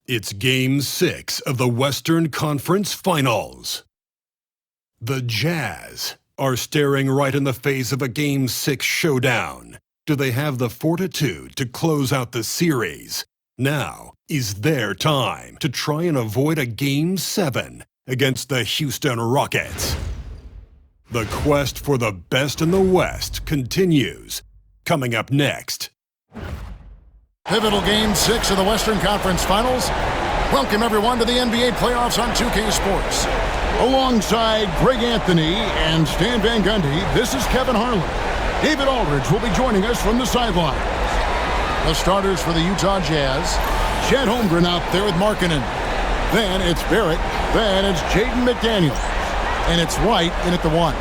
It's Game 6 of the Western Conference Finals. The Jazz are staring right in the face of a Game 6 showdown. Do they have the fortitude to close out the series? Now is their time to try and avoid a Game 7 against the Houston Rockets. The quest for the best in the West continues. Coming up next. Pivotal Game 6 of the Western Conference Finals. Welcome, everyone, to the NBA playoffs on 2K Sports. Alongside Greg Anthony and Stan Van Gundy, this is Kevin Harlan. David Aldridge will be joining us from the sideline. The starters for the Utah Jazz. Chet Holmgren out there with Markkanen. Then it's Barrett. Then it's Jaden McDaniel. And it's White in at the 1.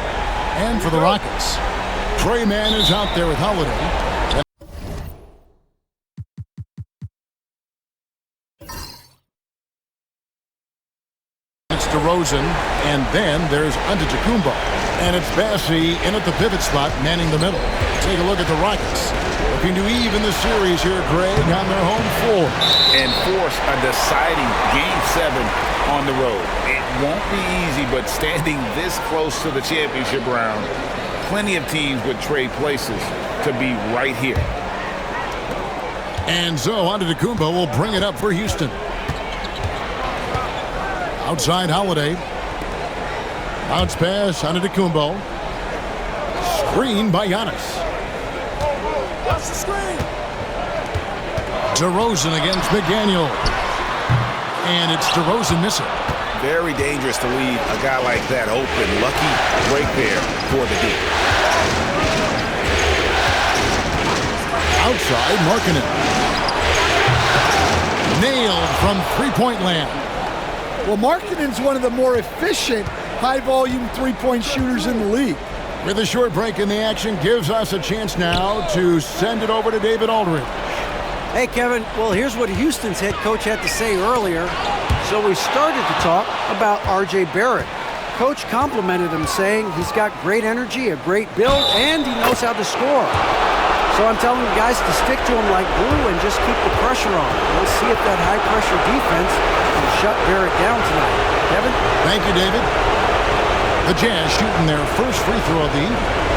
And for the Rockets, Trey Mann is out there with Holiday. DeRozan, and then there's Antetokounmpo. And it's Bassey in at the pivot spot, manning the middle. Take a look at the Rockets. Looking to even the series here, Greg, on their home floor. And force a deciding Game 7 on the road. It won't be easy, but standing this close to the championship round, plenty of teams would trade places to be right here. And so Antetokounmpo will bring it up for Houston. Outside Holiday. Bounce pass Antetokounmpo. Screen by Giannis. What's the screen? DeRozan against McDaniel. And it's DeRozan missing. Very dangerous to leave a guy like that open. Lucky break there for the D. Outside Markkanen. Nailed from three-point land. Well, Markkanen's one of the more efficient, high-volume three-point shooters in the league. With a short break in the action, gives us a chance now to send it over to David Aldridge. Hey, Kevin. Well, here's what Houston's head coach had to say earlier. So we started to talk about R.J. Barrett. Coach complimented him, saying he's got great energy, a great build, and he knows how to score. So I'm telling the guys to stick to him like glue and just keep the pressure on. We'll see if that high-pressure defense can shut Barrett down tonight. Kevin? Thank you, David. The Jazz shooting their first free throw of the evening.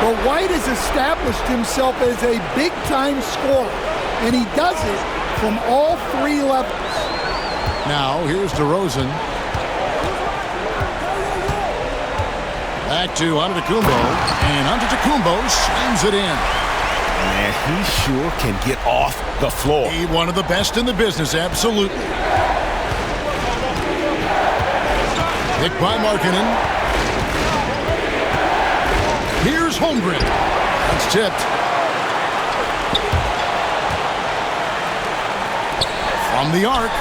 But White has established himself as a big-time scorer, and he does it from all three levels. Now, here's DeRozan. Back to Antetokounmpo, and Antetokounmpo slams it in. Man, he sure can get off the floor. He's one of the best in the business, absolutely. Picked by Markkanen. Here's Holmgren. That's tipped. From the arc.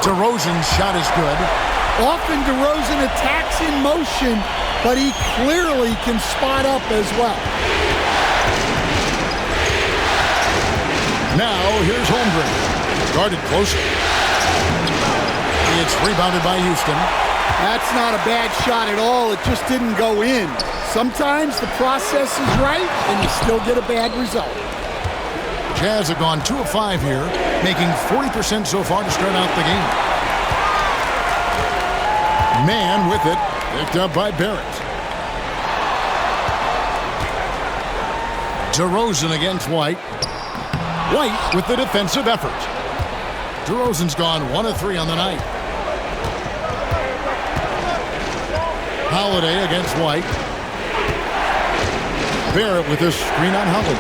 DeRozan's shot is good. Often DeRozan attacks in motion, but he clearly can spot up as well. Now here's Holmgren. Guarded closely. It's rebounded by Houston. That's not a bad shot at all. It just didn't go in. Sometimes the process is right, and you still get a bad result. Jazz have gone 2 of 5 here, making 40% so far to start out the game. Mann with it, picked up by Barrett. DeRozan against White. White with the defensive effort. DeRozan's gone 1 of 3 on the night. Holiday against White. Barrett with this screen on Holiday.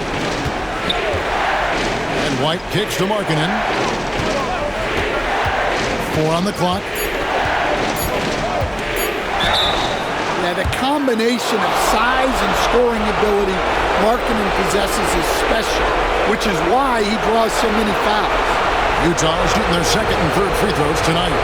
And White kicks to Markkanen. 4 on the clock. Yeah, the combination of size and scoring ability Markkanen possesses is special, which is why he draws so many fouls. Utah is shooting their second and third free throws tonight.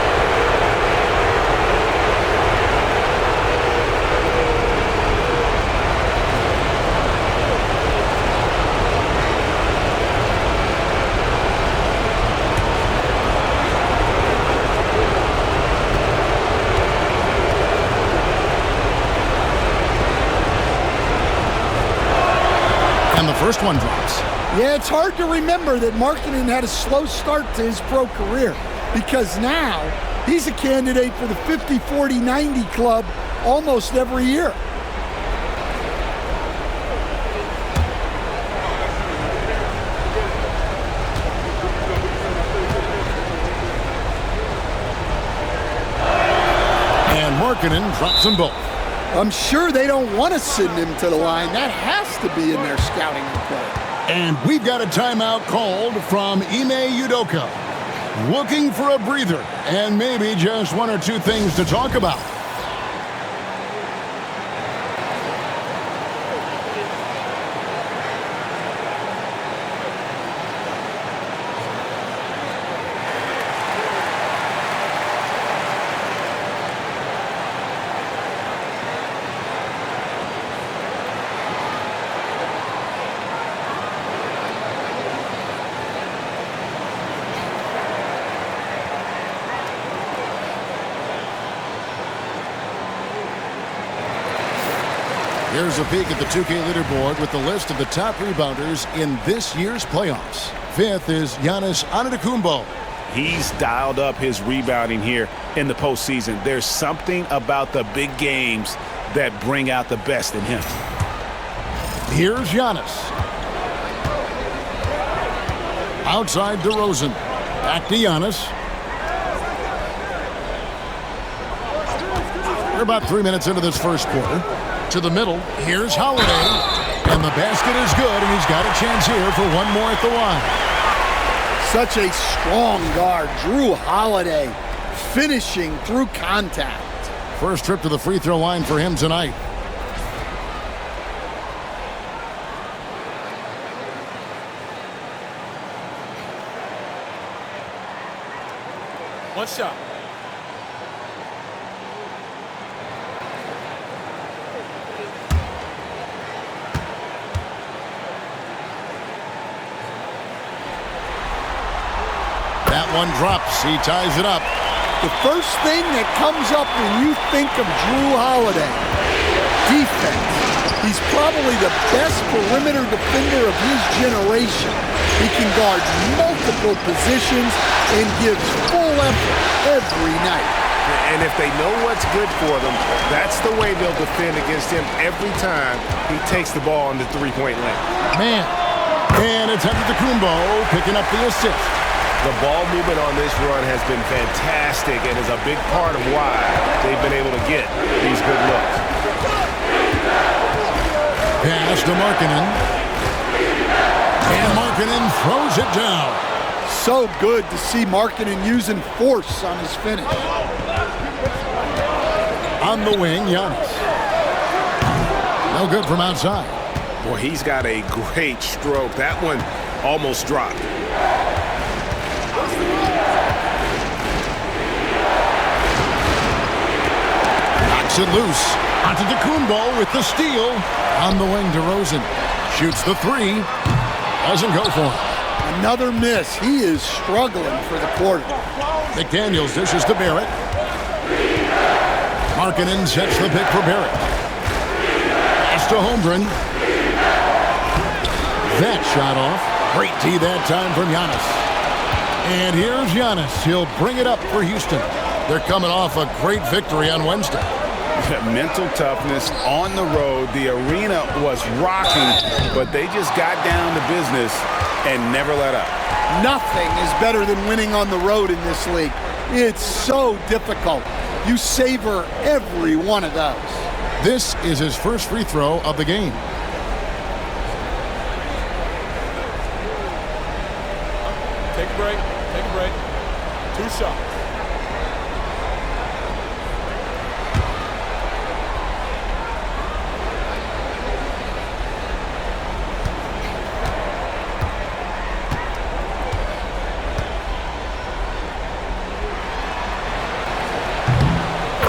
first one drops. Yeah, it's hard to remember that Markkanen had a slow start to his pro career, because now he's a candidate for the 50, 40, 90 club almost every year. And Markkanen drops them both. I'm sure they don't want to send him to the line. That has to be in their scouting report. And we've got a timeout called from Ime Udoka. Looking for a breather and maybe just one or two things to talk about. Here's a peek at the 2K leaderboard with the list of the top rebounders in this year's playoffs. Fifth is Giannis Antetokounmpo. He's dialed up his rebounding here in the postseason. There's something about the big games that bring out the best in him. Here's Giannis. Outside DeRozan. Back to Giannis. We're about 3 minutes into this first quarter. To the middle, here's Holiday, and the basket is good, and he's got a chance here for one more at the line. Such a strong guard, Drew Holiday, finishing through contact. First trip to the free throw line for him tonight. One shot. That one drops. He ties it up. The first thing that comes up when you think of Drew Holiday, defense. He's probably the best perimeter defender of his generation. He can guard multiple positions and gives full effort every night. And if they know what's good for them, that's the way they'll defend against him every time he takes the ball in the three-point lane. Man. And it's Antetokounmpo picking up the assist. The ball movement on this run has been fantastic and is a big part of why they've been able to get these good looks. Pass to Markkanen. And Markkanen throws it down. So good to see Markkanen using force on his finish. On the wing, Giannis. No good from outside. Boy, he's got a great stroke. That one almost dropped. Knocks it loose. Antetokounmpo with the steal. On the wing, DeRozan shoots the three. Doesn't go for it. Another miss. He is struggling for the quarter. McDaniels dishes to Barrett. Markkanen sets the pick for Barrett. Pass to Holmgren. That shot off. Great D that time from Giannis. And here's Giannis. He'll bring it up for Houston. They're coming off a great victory on Wednesday. Mental toughness on the road. The arena was rocking, but they just got down to business and never let up. Nothing is better than winning on the road in this league. It's so difficult. You savor every one of those. This is his first free throw of the game. Take a break. Take a break. 2 shots.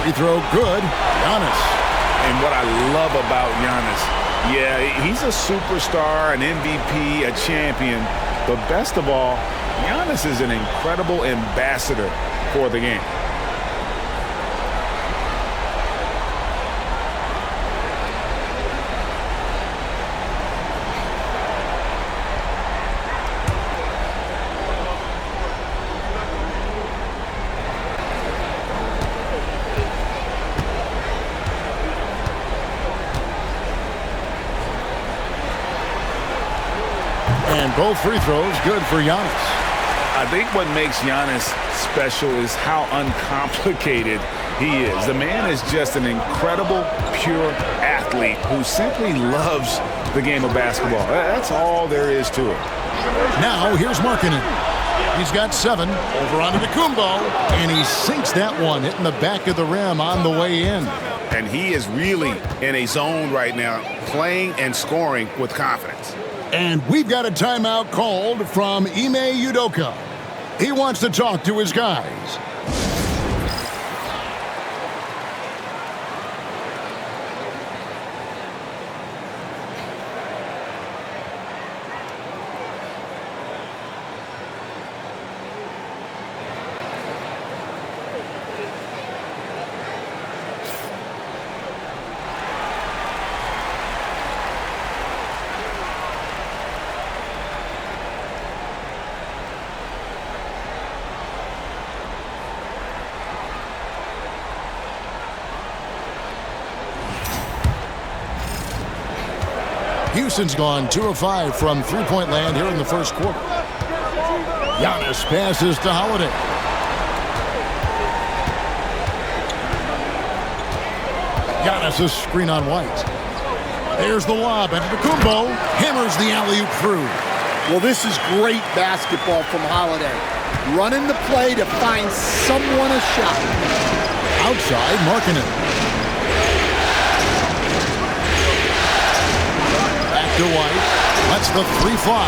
Free throw good. Giannis. And what I love about Giannis, yeah, he's a superstar, an MVP, a champion, but best of all, Giannis is an incredible ambassador for the game. And both free throws good for Giannis. I think what makes Giannis special is how uncomplicated he is. The man is just an incredible, pure athlete who simply loves the game of basketball. That's all there is to it. Now here's Markkanen. He's got 7 over onto Kumbo, and he sinks that one, hitting the back of the rim on the way in. And he is really in a zone right now, playing and scoring with confidence. And we've got a timeout called from Ime Udoka. He wants to talk to his guys. Houston's gone 2 of 5 from three-point land here in the first quarter. Giannis passes to Holiday. Giannis' screen on White. There's the lob. Antetokounmpo hammers the alley-oop through. Well, this is great basketball from Holiday. Running the play to find someone a shot. Outside, Markkanen. To White, lets the 3 fly.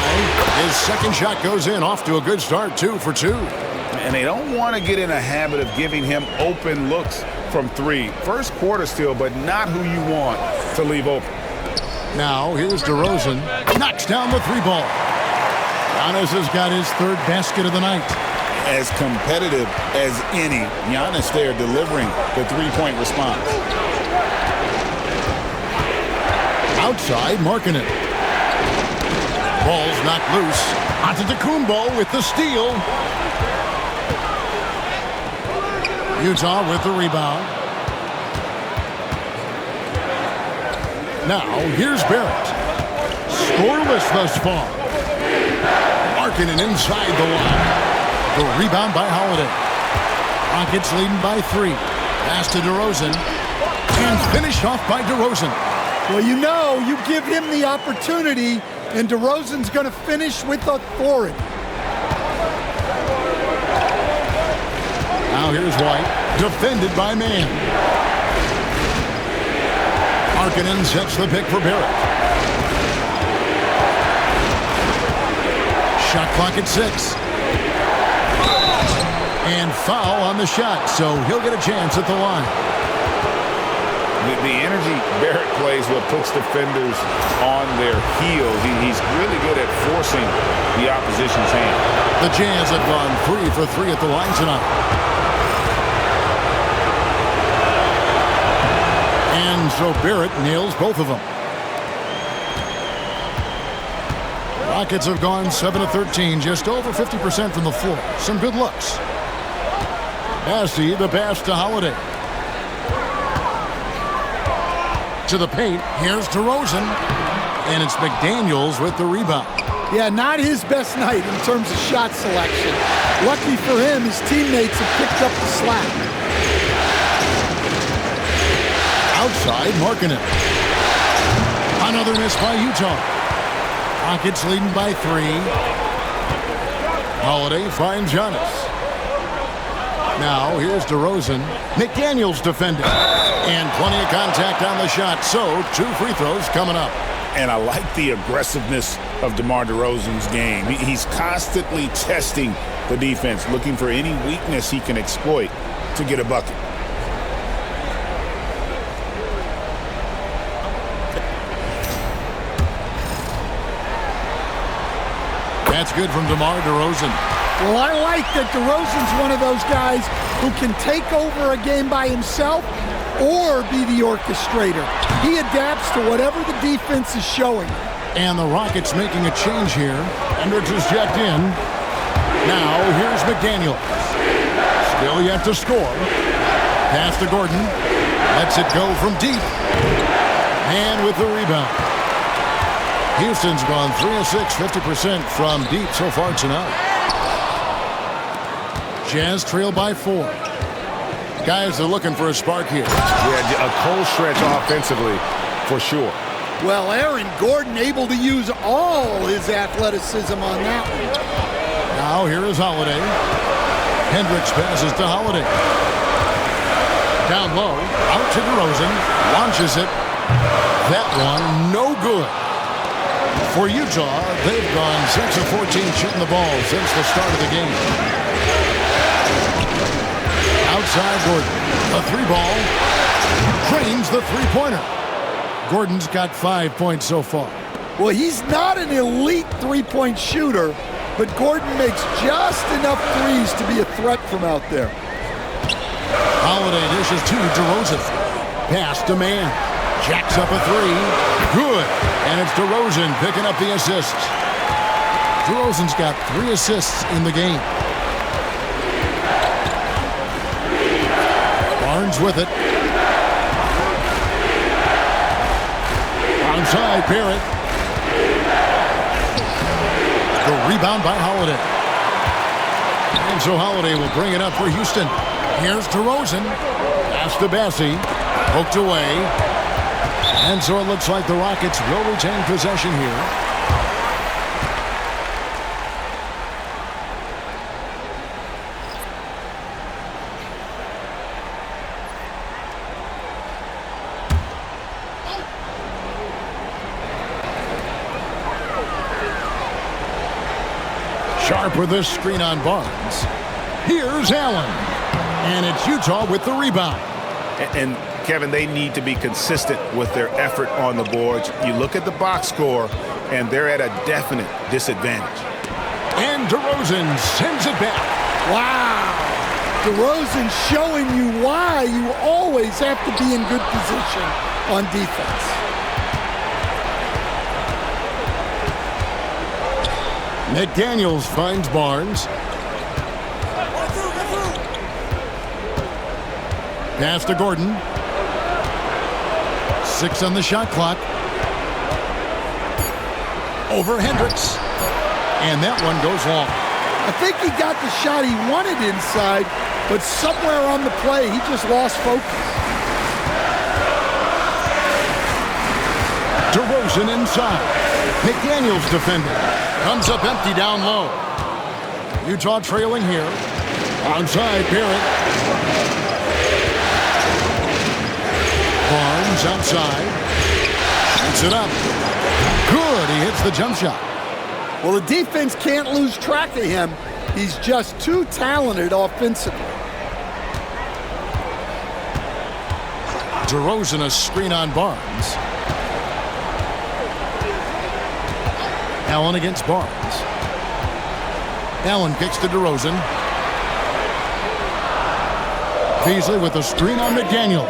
His second shot goes in, off to a good start, 2 for 2. And they don't want to get in a habit of giving him open looks from 3. First quarter still, but not who you want to leave open. Now here's DeRozan, knocks down the 3 ball. Giannis has got his 3rd basket of the night. As competitive as any, Giannis there delivering the 3-point response. Outside, Markkanen. Ball's knocked loose. Antetokounmpo with the steal. Utah with the rebound. Now, here's Barrett. Scoreless thus far. Markkanen inside the line. The rebound by Holiday. Rockets leading by 3. Pass to DeRozan. And finished off by DeRozan. Well, you know, you give him the opportunity, and DeRozan's going to finish with authority. Now here's White, defended by Mann. Markkanen sets the pick for Barrett. Shot clock at 6. And foul on the shot, so he'll get a chance at the line. The energy Barrett plays what puts defenders on their heels. He's really good at forcing the opposition's hand. The Jazz have gone 3 for 3 at the line tonight. And so Barrett nails both of them. Rockets have gone 7 of 13, just over 50% from the floor. Some good looks. Massey, the pass to Holiday. To the paint, here's DeRozan, and it's McDaniels with the rebound. Yeah, not his best night in terms of shot selection. Lucky for him, his teammates have picked up the slack. Outside, Markkanen. Another miss by Utah. Rockets leading by 3. Holiday finds Giannis. Now, here's DeRozan. McDaniels defending. And plenty of contact on the shot, so 2 free throws coming up. And I like the aggressiveness of DeMar DeRozan's game. He's constantly testing the defense, looking for any weakness he can exploit to get a bucket. That's good from DeMar DeRozan. Well, I like that DeRozan's one of those guys who can take over a game by himself or be the orchestrator. He adapts to whatever the defense is showing. And the Rockets making a change here. Hendricks is checked in. Now, here's McDaniels. Still yet to score. Pass to Gordon. Lets it go from deep. And with the rebound. Houston's gone 3 of 6, 50% from deep so far tonight. Jazz trail by 4. Guys are looking for a spark here. Yeah, a cold stretch offensively for sure. Well, Aaron Gordon able to use all his athleticism on that one. Now here is Holiday. Hendricks passes to Holiday. Down low, out to DeRozan, launches it. That one, no good. For Utah, they've gone 6 of 14 shooting the ball since the start of the game. Outside Gordon, a 3-ball, drains the 3-pointer. Gordon's got 5 points so far. Well, he's not an elite 3-point shooter, but Gordon makes just enough threes to be a threat from out there. Holiday dishes to DeRozan. Pass to man. Jacks up a 3. Good. And it's DeRozan picking up the assist. DeRozan's got 3 assists in the game. Barnes with it. Onside Barrett. The rebound by Holiday. And so Holiday will bring it up for Houston. Here's DeRozan. Pass to Bassie. Poked away. And so it looks like the Rockets will retain possession here. Sharp with this screen on Barnes. Here's Allen. And it's Utah with the rebound. And Kevin, they need to be consistent with their effort on the boards. You look at the box score, and they're at a definite disadvantage. And DeRozan sends it back. Wow. DeRozan showing you why you always have to be in good position on defense. McDaniels finds Barnes. Pass to Gordon. 6 on the shot clock. Over Hendricks. And that one goes long. I think he got the shot he wanted inside, but somewhere on the play, he just lost focus. DeRozan inside. McDaniels defending. Comes up empty down low. Utah trailing here. Onside Barrett. Barnes outside. Shoots it up. Good. He hits the jump shot. Well, the defense can't lose track of him. He's just too talented offensively. DeRozan a screen on Barnes. Allen against Barnes. Allen kicks to DeRozan. Beasley with a screen on McDaniel.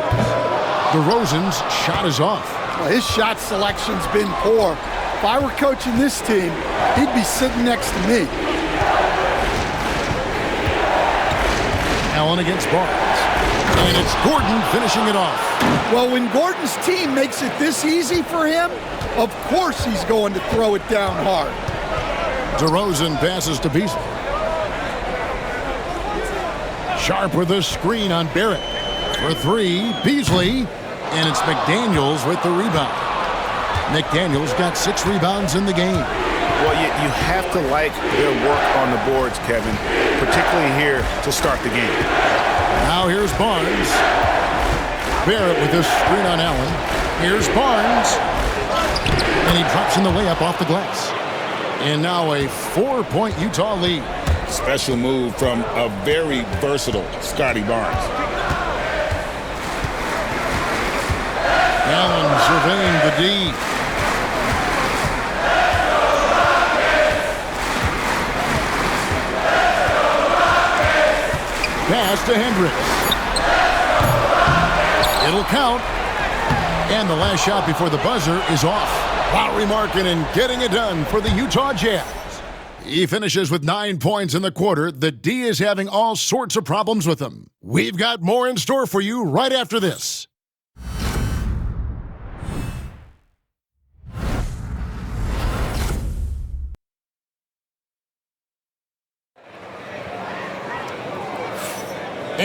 DeRozan's shot is off. Well, his shot selection's been poor. If I were coaching this team, he'd be sitting next to me. Allen against Barnes. And it's Gordon finishing it off. Well, when Gordon's team makes it this easy for him, of course he's going to throw it down hard. DeRozan passes to Beasley. Sharp with a screen on Barrett. For 3, Beasley. And it's McDaniels with the rebound. McDaniels got 6 rebounds in the game. Well, you have to like their work on the boards, Kevin, particularly here to start the game. Now here's Barnes. Barrett with this screen on Allen. Here's Barnes. And he drops in the layup off the glass. And now a 4-point Utah lead. Special move from a very versatile Scotty Barnes. Allen surveying the D. Pass to Hendricks. It'll count. And the last shot before the buzzer is off. Lowry Markkanen getting it done for the Utah Jazz. He finishes with 9 points in the quarter. The D is having all sorts of problems with him. We've got more in store for you right after this.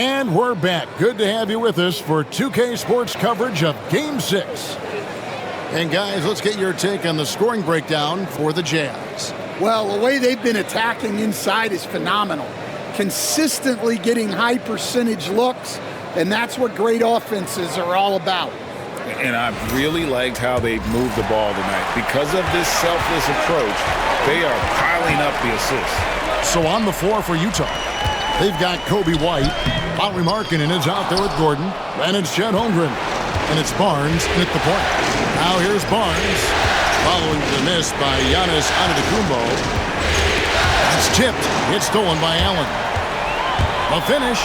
And we're back. Good to have you with us for 2K Sports coverage of Game 6. And guys, let's get your take on the scoring breakdown for the Jazz. Well, the way they've been attacking inside is phenomenal. Consistently getting high percentage looks, and that's what great offenses are all about. And I've really liked how they've moved the ball tonight. Because of this selfless approach, they are piling up the assists. So on the floor for Utah, they've got Kobe White. Lauri Markkanen is out there with Gordon. And it's Chet Holmgren. And it's Barnes at the point. Now here's Barnes. Following the miss by Giannis Antetokounmpo. It's tipped. It's stolen by Allen. The finish.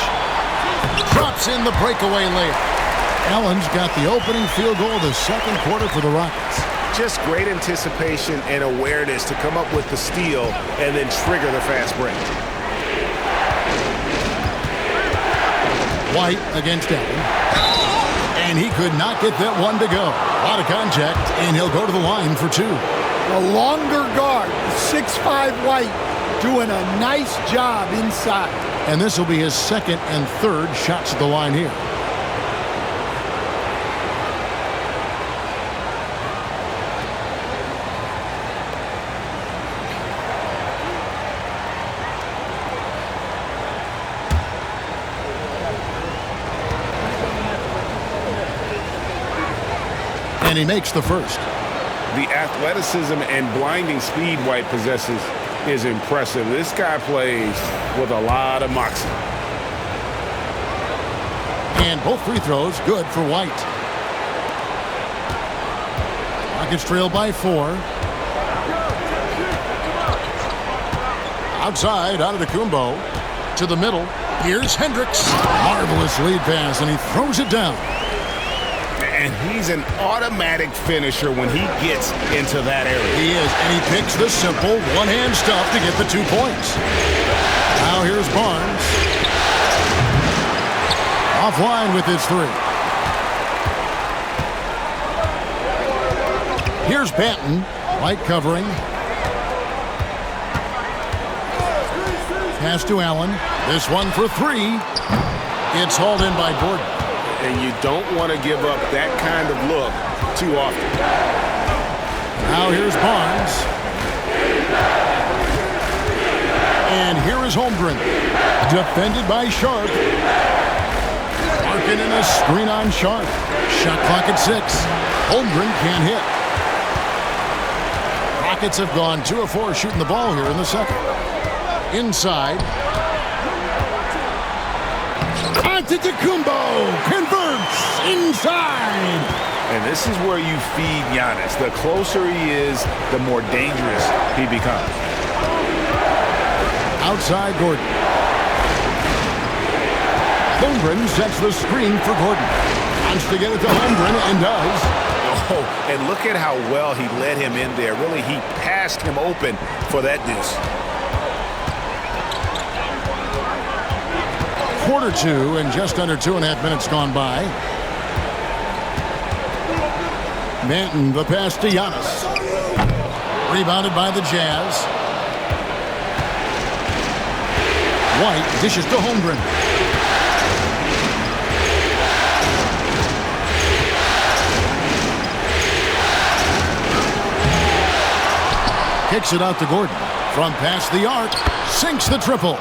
Drops in the breakaway layup. Allen's got the opening field goal of the second quarter for the Rockets. Just great anticipation and awareness to come up with the steal and then trigger the fast break. White against Allen. And he could not get that one to go. A lot of contact, and he'll go to the line for two. A longer guard, 6'5" White, doing a nice job inside. And this will be his second and third shots at the line here. And he makes the first. The athleticism and blinding speed White possesses is impressive. This guy plays with a lot of moxie. And both free throws good for White. Rockets trail by 4. Outside, Antetokounmpo to the middle. Here's Hendricks. Marvelous lead pass, and he throws it down. And he's an automatic finisher when he gets into that area. He is, and he picks the simple one-hand stuff to get the 2 points. Now here's Barnes. Offline with his 3. Here's Banton. White covering. Pass to Allen. This one for 3. It's hauled in by Gordon. And you don't want to give up that kind of look too often. Now here's Barnes. And here is Holmgren. Defended by Sharp. Markkanen in a screen on Sharp. Shot clock at 6. Holmgren can't hit. Rockets have gone 2 of 4 shooting the ball here in the second. Inside. Antetokounmpo converts inside. And this is where you feed Giannis. The closer he is, the more dangerous he becomes. Outside Gordon. Holmgren sets the screen for Gordon. Wants to get it to Holmgren and does. Oh, and look at how well he led him in there. Really, he passed him open for that deuce. Quarter 2 and just under 2.5 minutes gone by. Banton, the pass to Giannis. Rebounded by the Jazz. White dishes to Holmgren. Kicks it out to Gordon. From past the arc, sinks the triple.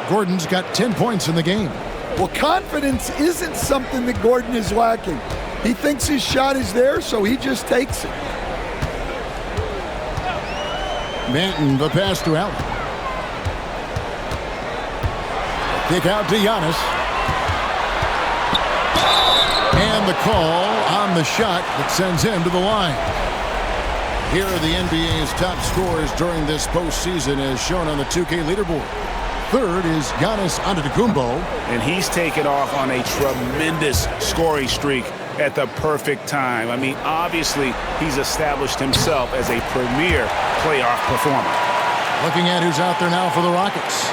Gordon's got 10 points in the game. Well, confidence isn't something that Gordon is lacking. He thinks his shot is there, so he just takes it. Banton, the pass to Allen. Kick out to Giannis. And the call on the shot that sends him to the line. Here are the NBA's top scorers during this postseason as shown on the 2K leaderboard. Third is Giannis Antetokounmpo. And he's taken off on a tremendous scoring streak at the perfect time. I mean, obviously, he's established himself as a premier playoff performer. Looking at who's out there now for the Rockets.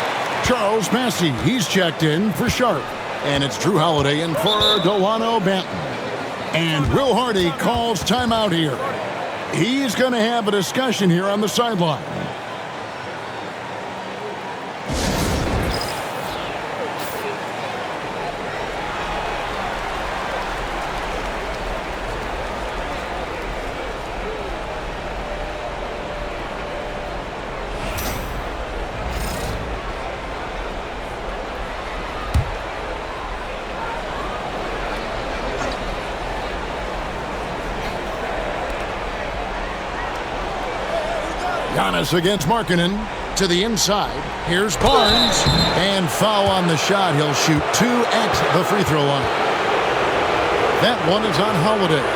Charles Massey, he's checked in for Sharp. And it's Drew Holiday in for Delano Banton. And Will Hardy calls timeout here. He's going to have a discussion here on the sideline. Giannis against Markkanen. To the inside. Here's Barnes. And foul on the shot. He'll shoot 2 at the free throw line. That one is on Holiday.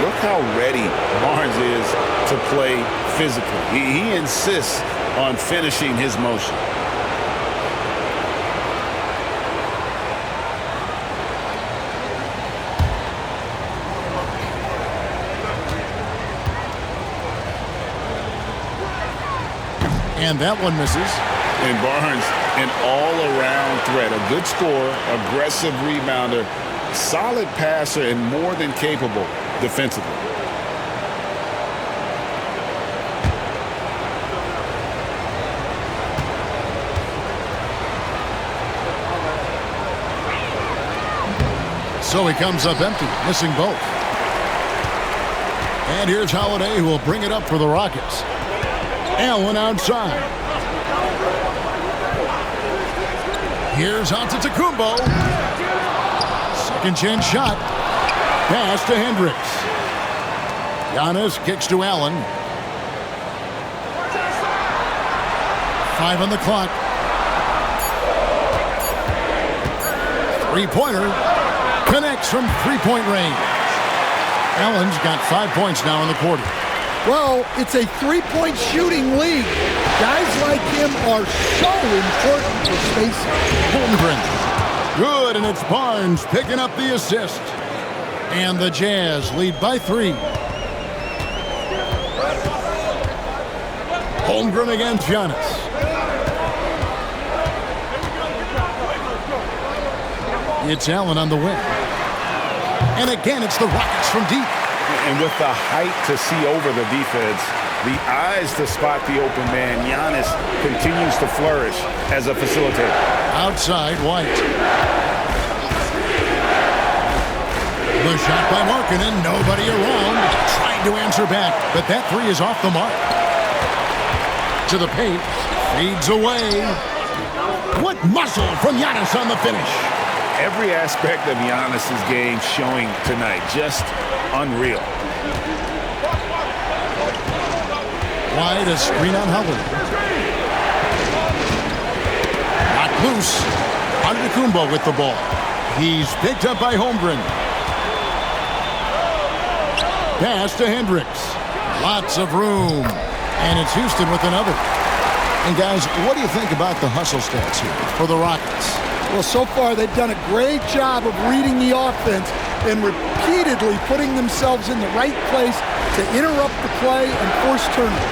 Look how ready Barnes is to play physically. He insists on finishing his motion. And that one misses. And Barnes, an all-around threat. A good scorer, aggressive rebounder, solid passer, and more than capable defensively. So he comes up empty, missing both. And here's Holiday, who will bring it up for the Rockets. Allen outside. Here's Antetokounmpo. Second chance shot. Pass to Hendricks. Giannis kicks to Allen. 5 on the clock. Three-pointer. Connects from three-point range. Allen's got 5 points now in the quarter. Well, it's a three-point shooting league. Guys like him are so important for spacing. Holmgren. Good, and it's Barnes picking up the assist. And the Jazz lead by 3. Holmgren against Giannis. It's Allen on the wing. And again, it's the Rockets from deep. And with the height to see over the defense, the eyes to spot the open man, Giannis continues to flourish as a facilitator. Outside, White. The shot by Markkanen, nobody around. Trying to answer back, but that three is off the mark. To the paint, fades away. What muscle from Giannis on the finish. Every aspect of Giannis's game showing tonight, just unreal. Wide, a screen on Howard. Not loose. Antetokounmpo with the ball. He's picked up by Holmgren. Pass to Hendricks. Lots of room. And it's Houston with another. And guys, what do you think about the hustle stats here for the Rockets? Well, so far they've done a great job of reading the offense and repeatedly putting themselves in the right place to interrupt the play and force turnovers.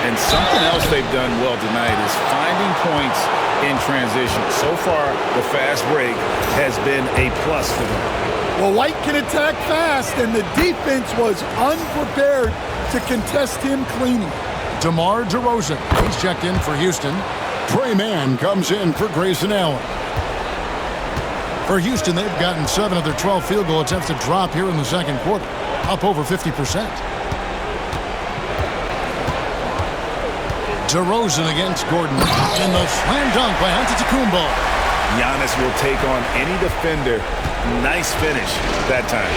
And something else they've done well tonight is finding points in transition. So far, the fast break has been a plus for them. Well, White can attack fast, and the defense was unprepared to contest him cleanly. DeMar DeRozan, he's checked in for Houston. Trey Mann comes in for Grayson Allen. For Houston, they've gotten 7 of their 12 field goal attempts to drop here in the second quarter, up over 50%. DeRozan against Gordon, and the slam dunk by Antetokounmpo. Giannis will take on any defender. Nice finish that time.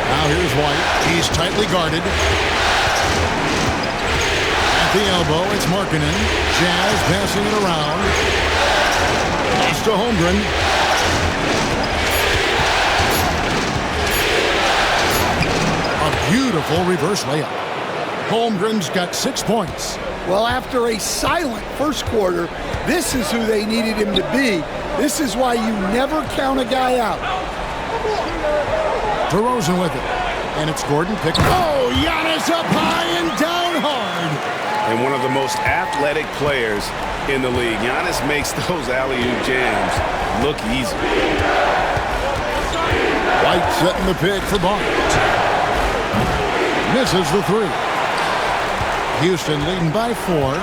Now here's White. He's tightly guarded. At the elbow, it's Markkanen. Jazz passing it around. Pass to Holmgren. A beautiful reverse layup. Holmgren's got 6 points. Well, after a silent first quarter, this is who they needed him to be. This is why you never count a guy out. DeRozan with it. And it's Gordon picking up. Oh, Giannis up high and down hard. And one of the most athletic players in the league. Giannis makes those alley-oop jams look easy. White setting the pick for Barnes. Misses the three. Houston leading by 4.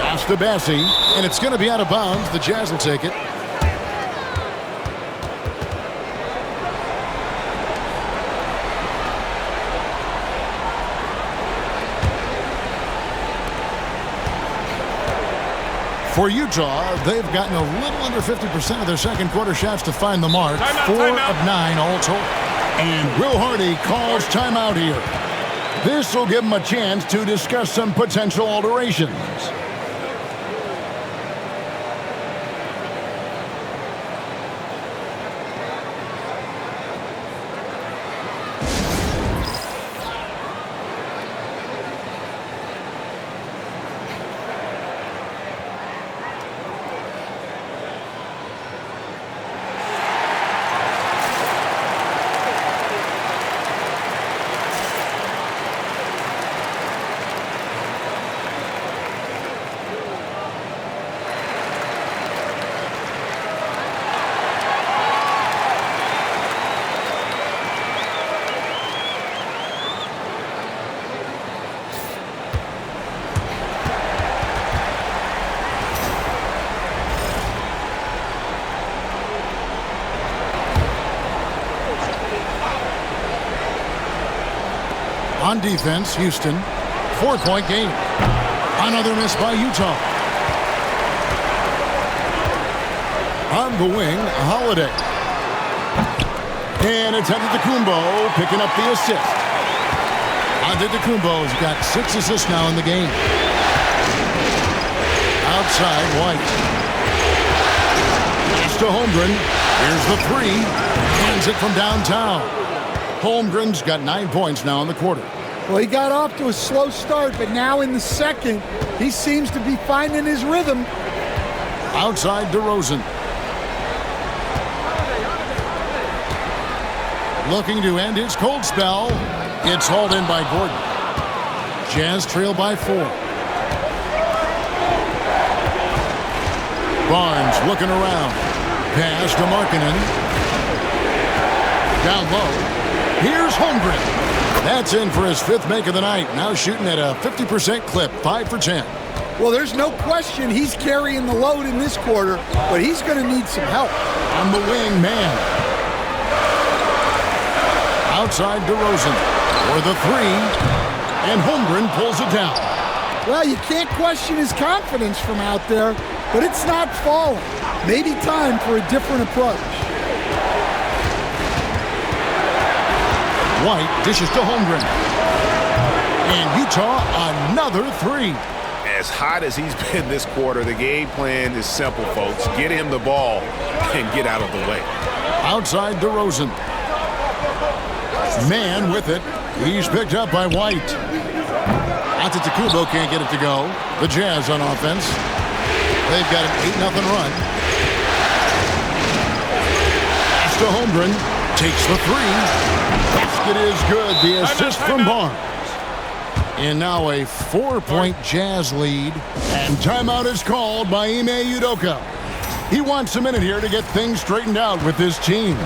Pass to Bassie, and it's going to be out of bounds. The Jazz will take it. For Utah, they've gotten a little under 50% of their second quarter shots to find the mark. 4 of 9 all told. And Will Hardy calls timeout here. This will give him a chance to discuss some potential alterations. On defense, Houston, 4-point game. Another miss by Utah. On the wing, Holiday. And it's Antetokounmpo picking up the assist. Antetokounmpo's got 6 assists now in the game. Outside, White. Pass to Holmgren. Here's the 3. Hands it from downtown. Holmgren's got 9 points now in the quarter. Well, he got off to a slow start, but now in the second, he seems to be finding his rhythm. Outside DeRozan. Looking to end his cold spell. It's hauled in by Gordon. Jazz trail by 4. Barnes looking around. Pass to Markkanen. Down low. Here's Holmgren. That's in for his 5th make of the night. Now shooting at a 50% clip, 5 for 10. Well, there's no question he's carrying the load in this quarter, but he's going to need some help. On the wing, man. Outside DeRozan for the 3, and Holmgren pulls it down. Well, you can't question his confidence from out there, but it's not falling. Maybe time for a different approach. White dishes to Holmgren. And Utah, another 3. As hot as he's been this quarter, the game plan is simple, folks. Get him the ball and get out of the way. Outside DeRozan. Man with it. He's picked up by White. Antetokounmpo can't get it to go. The Jazz on offense. They've got an 8-0 run. Pass to Holmgren. Takes the 3. Basket is good. The assist from Barnes. And now a 4-point Jazz lead. And timeout is called by Ime Udoka. He wants a minute here to get things straightened out with this team.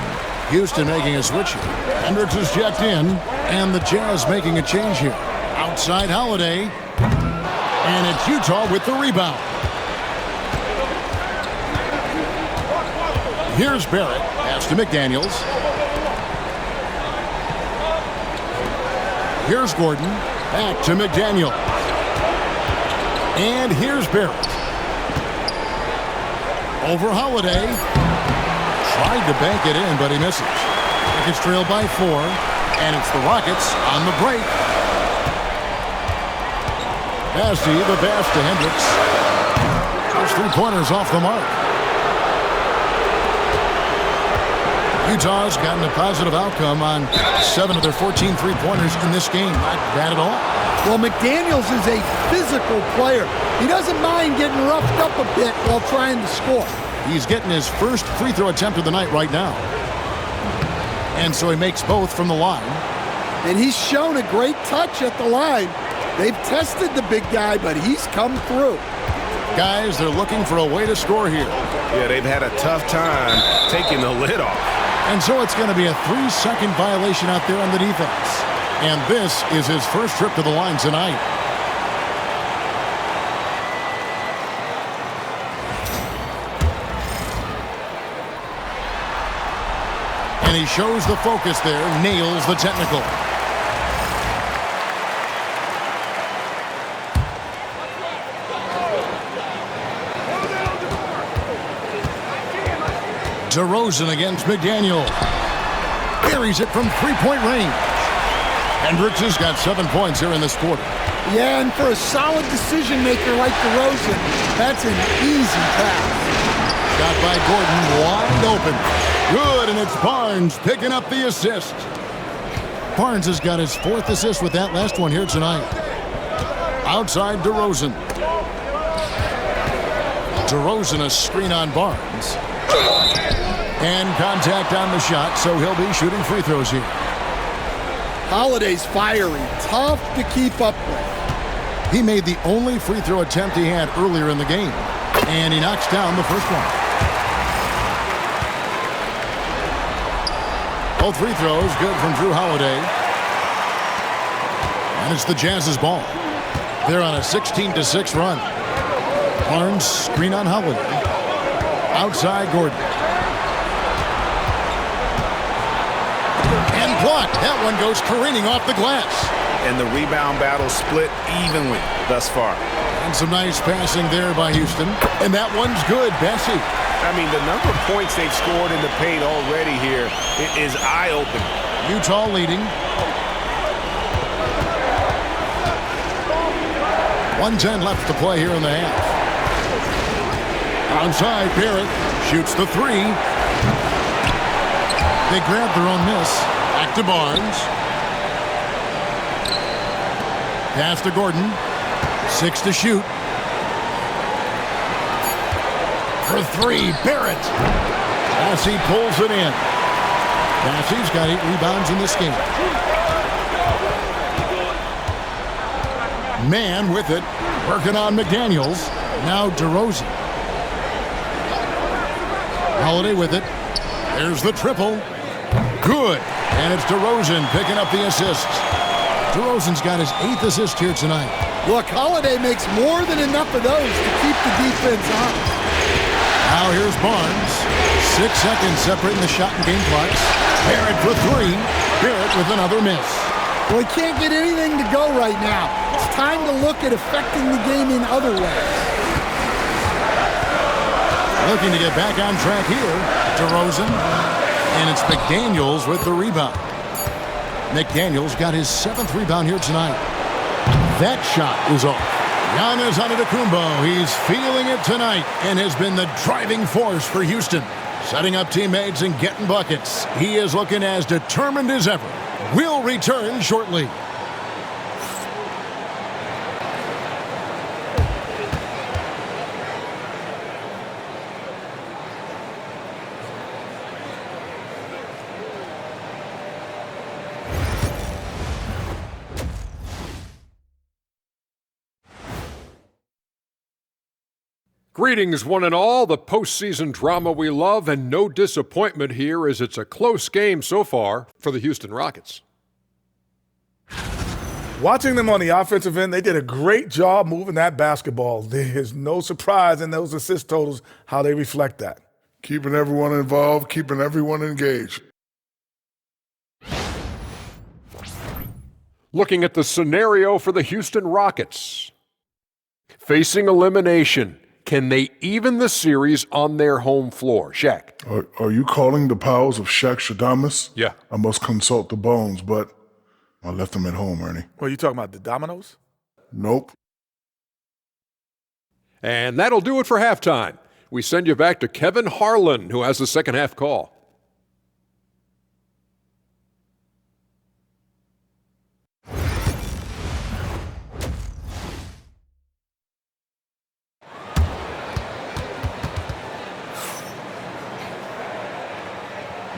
Houston making a switch here. Hendricks is checked in. And the Jazz making a change here. Outside Holiday. And it's Utah with the rebound. Here's Barrett. Pass to McDaniels. Here's Gordon. Back to McDaniel. And here's Barrett. Over Holiday. Tried to bank it in, but he misses. Rockets trail by 4. And it's the Rockets on the break. Passy, the pass to Hendricks. Those 3-pointers off the mark. Utah's gotten a positive outcome on 7 of their 14 3-pointers in this game. Not bad at all. Well, McDaniels is a physical player. He doesn't mind getting roughed up a bit while trying to score. He's getting his first free throw attempt of the night right now. And so he makes both from the line. And he's shown a great touch at the line. They've tested the big guy, but he's come through. Guys, they're looking for a way to score here. Yeah, they've had a tough time taking the lid off. And so it's going to be a 3-second violation out there on the defense. And this is his first trip to the line tonight. And he shows the focus there, nails the technical. DeRozan against McDaniel. buries it from three-point range. Hendricks has got 7 points here in this quarter. Yeah, and for a solid decision maker like DeRozan, that's an easy pass. Shot by Gordon, wide open. Good, and it's Barnes picking up the assist. Barnes has got his 4th assist with that last one here tonight. Outside DeRozan. DeRozan, a screen on Barnes. And contact on the shot, so he'll be shooting free throws here. Holiday's fiery, tough to keep up with. He made the only free throw attempt he had earlier in the game. And he knocks down the first one. Both free throws good from Drew Holiday. And it's the Jazz's ball. They're on a 16-6 run. Barnes, screen on Holiday. Outside Gordon. And blocked. That one goes careening off the glass. And the rebound battle split evenly thus far. And some nice passing there by Houston. And that one's good. Bessie. I mean, the number of points they've scored in the paint already here is eye-opening. Utah leading. 1:10 left to play here in the half. Outside, Barrett shoots the three. They grab their own miss. Back to Barnes. Pass to Gordon. 6 to shoot. For three, Barrett. Bassey pulls it in. Bassey's got 8 rebounds in this game. Man with it, working on McDaniels. Now DeRozan. Holiday with it. There's the triple. Good. And it's DeRozan picking up the assists. DeRozan's got his 8th assist here tonight. Look, Holiday makes more than enough of those to keep the defense on. Now here's Barnes. 6 seconds separating the shot and game clocks. Barrett for 3. Barrett with another miss. Well, he can't get anything to go right now. It's time to look at affecting the game in other ways. Looking to get back on track here. DeRozan. And it's McDaniels with the rebound. McDaniels got his 7th rebound here tonight. That shot is off. Giannis Antetokounmpo, he's feeling it tonight and has been the driving force for Houston. Setting up teammates and getting buckets. He is looking as determined as ever. We'll return shortly. Greetings, one and all, the postseason drama we love, and no disappointment here as it's a close game so far for the Houston Rockets. Watching them on the offensive end, they did a great job moving that basketball. There's no surprise in those assist totals how they reflect that. Keeping everyone involved, keeping everyone engaged. Looking at the scenario for the Houston Rockets. Facing elimination. Can they even the series on their home floor? Shaq. Are you calling the powers of Shaq Shadamas? Yeah. I must consult the bones, but I left them at home, Ernie. What, are you talking about the dominoes? Nope. And that'll do it for halftime. We send you back to Kevin Harlan, who has the second half call.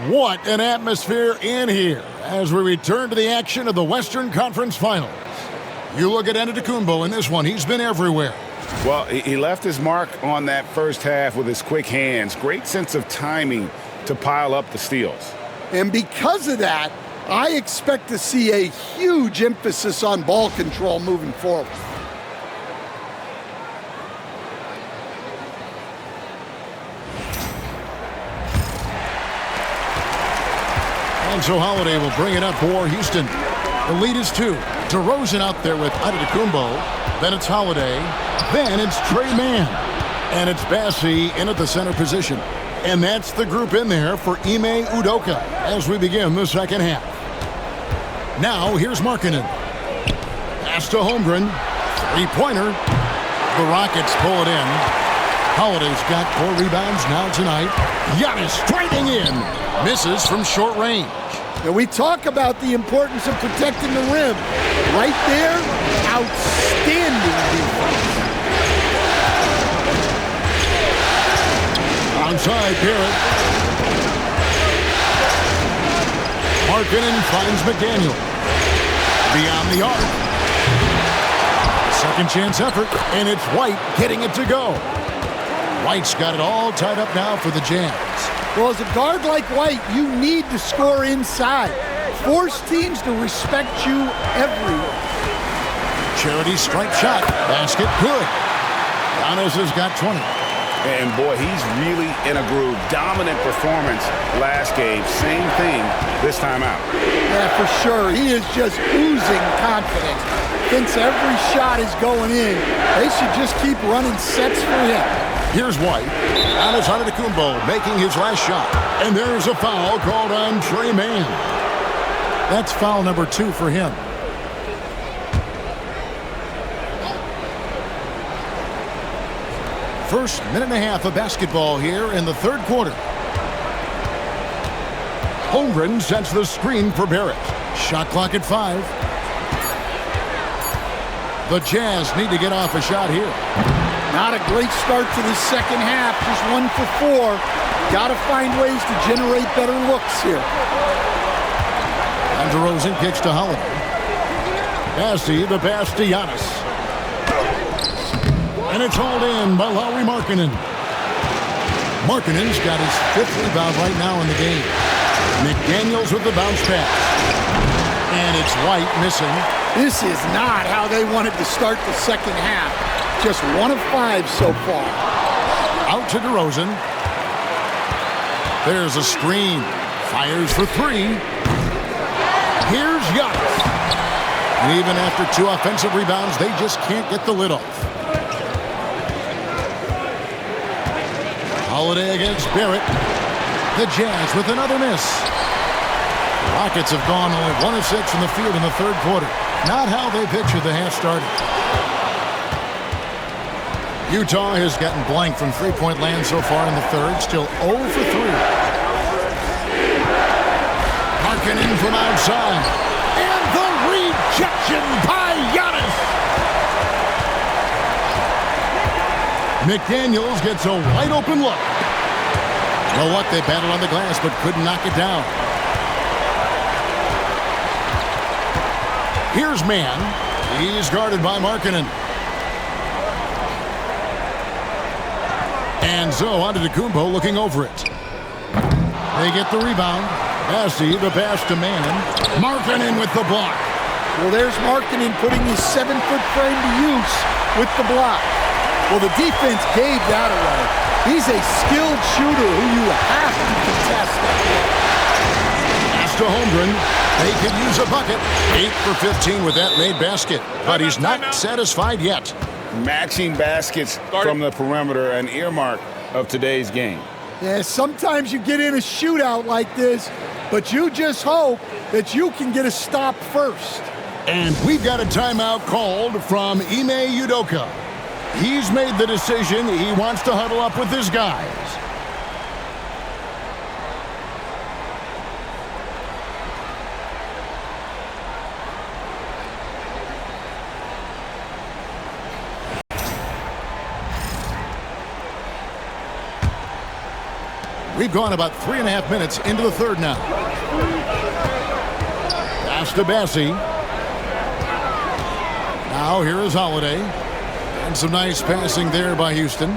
What an atmosphere in here as we return to the action of the Western Conference Finals. You look at Antetokounmpo in this one. He's been everywhere. Well, he left his mark on that first half with his quick hands. Great sense of timing to pile up the steals. And because of that, I expect to see a huge emphasis on ball control moving forward. And so Holiday will bring it up for Houston. The lead is 2. DeRozan out there with Antetokounmpo. Then it's Holiday. Then it's Trey Mann. And it's Bassey in at the center position. And that's the group in there for Ime Udoka as we begin the second half. Now, here's Markkanen. Pass to Holmgren. Three-pointer. The Rockets pull it in. Holiday's got 4 rebounds now tonight. Giannis striking in. Misses from short range. And we talk about the importance of protecting the rim. Right there, outstanding defense. Onside, Barrett. Markkanen finds McDaniel. Beyond the arc. Second chance effort, and it's White getting it to go. White's got it all tied up now for the Jazz. Well, as a guard like White, you need to score inside. Force teams to respect you everywhere. Charity strike shot. Basket good. Giannis has got 20. And boy, he's really in a groove. Dominant performance last game. Same thing this time out. Yeah, for sure. He is just oozing confidence. Thinks every shot is going in. They should just keep running sets for him. Here's White. Giannis Antetokounmpo making his last shot. And there's a foul called on Trey Mann. That's foul number 2 for him. First minute and a half of basketball here in the third quarter. Holmgren sets the screen for Barrett. Shot clock at 5. The Jazz need to get off a shot here. Not a great start to the second half. Just 1 for 4. Got to find ways to generate better looks here. And DeRozan kicks to Holiday. Bassi, the pass to Giannis. And it's hauled in by Lauri Markkanen. Markkanen's got his 5th rebound right now in the game. McDaniels with the bounce pass. And it's White missing. This is not how they wanted to start the second half. Just 1 of 5 so far. Out to DeRozan. There's a screen. Fires for 3. Here's Giannis. And even after 2 offensive rebounds, they just can't get the lid off. Holiday against Barrett. The Jazz with another miss. Rockets have gone only 1 of 6 from the field in the third quarter. Not how they pictured the half started. Utah has gotten blank from three-point land so far in the third. Still 0 for 3. Markkanen from outside. And the rejection by Giannis. McDaniels gets a wide-open look. Well, what? They battled on the glass but couldn't knock it down. Here's Mann. He's guarded by Markkanen. And so Antetokounmpo looking over it. They get the rebound. Bassi, the pass to Mann. Markkanen with the block. Well, there's Markkanen putting his 7-foot frame to use with the block. Well, the defense gave that away. He's a skilled shooter who you have to contest. Pass to Holmgren. They could use a bucket. 8 for 15 with that made basket. But he's not satisfied yet. Matching baskets from the perimeter, an earmark of today's game. Yeah, sometimes you get in a shootout like this, but you just hope that you can get a stop first. And we've got a timeout called from Ime Udoka. He's made the decision. He wants to huddle up with his guys. We've gone about 3.5 minutes into the third now. Pass to Bassi. Now here is Holiday. And some nice passing there by Houston.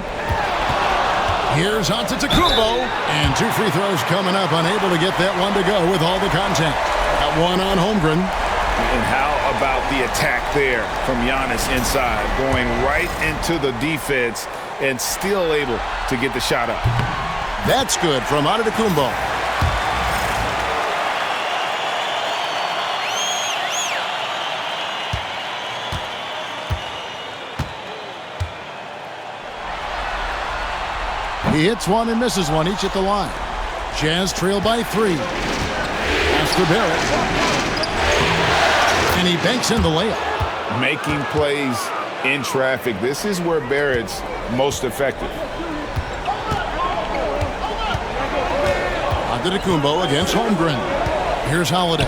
Here's Antetokounmpo. And 2 free throws coming up. Unable to get that one to go with all the contact. That one on Holmgren. And how about the attack there from Giannis inside, going right into the defense and still able to get the shot up. That's good from Antetokounmpo. He hits one and misses one, each at the line. Jazz trail by 3. Pass to Barrett. And he banks in the layup. Making plays in traffic. This is where Barrett's most effective. Antetokounmpo against Holmgren. Here's Holiday.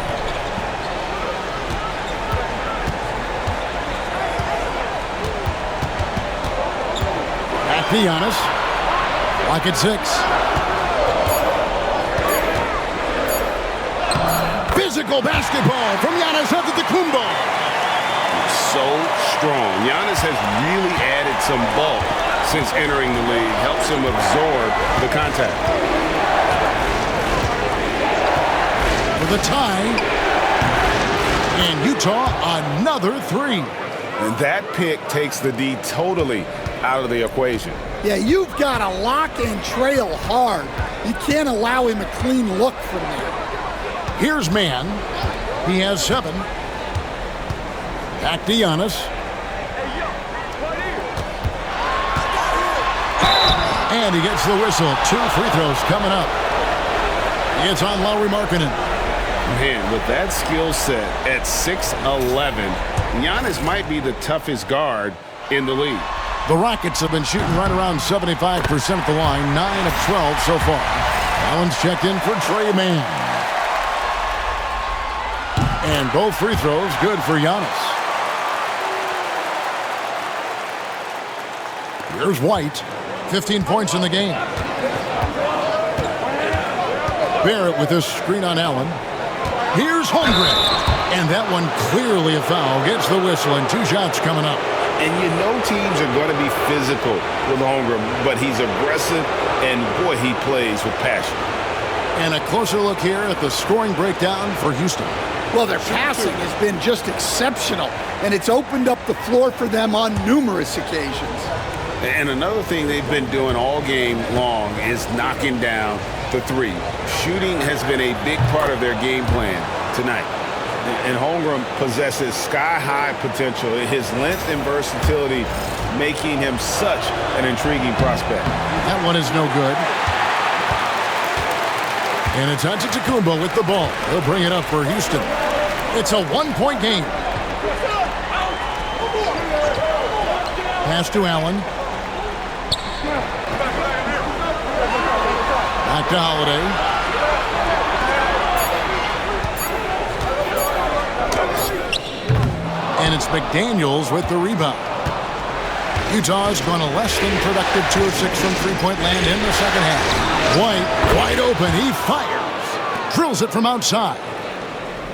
Back to Giannis. Lock at 6. Physical basketball from Giannis Antetokounmpo. So strong. Giannis has really added some bulk since entering the league. Helps him absorb the contact. For the tie. And Utah another 3. And that pick takes the D totally out of the equation. Yeah, you've got to lock and trail hard. You can't allow him a clean look from there. Here's Mann. He has 7. Back to Giannis. And he gets the whistle. 2 free throws coming up. It's on Lauri Markkanen. Man, with that skill set at 6'11", Giannis might be the toughest guard in the league. The Rockets have been shooting right around 75% at the line. 9 of 12 so far. Allen's checked in for Trey Mann. And both free throws good for Giannis. Here's White. 15 points in the game. Barrett with this screen on Allen. Here's Holmgren. And that one clearly a foul. Gets the whistle and 2 shots coming up. And you know teams are going to be physical with Holmgren, but he's aggressive, and boy, he plays with passion. And a closer look here at the scoring breakdown for Houston. Well, their passing has been just exceptional, and it's opened up the floor for them on numerous occasions. And another thing they've been doing all game long is knocking down the 3. Shooting has been a big part of their game plan tonight. And Holmgren possesses sky-high potential. His length and versatility making him such an intriguing prospect. That one is no good. And it's Antetokounmpo with the ball. He'll bring it up for Houston. It's a 1-point game. Pass to Allen. Back to Holiday. And it's McDaniels with the rebound. Utah's gone a less than productive 2 of 6 from three-point land in the second half. White wide open. He fires. Drills it from outside.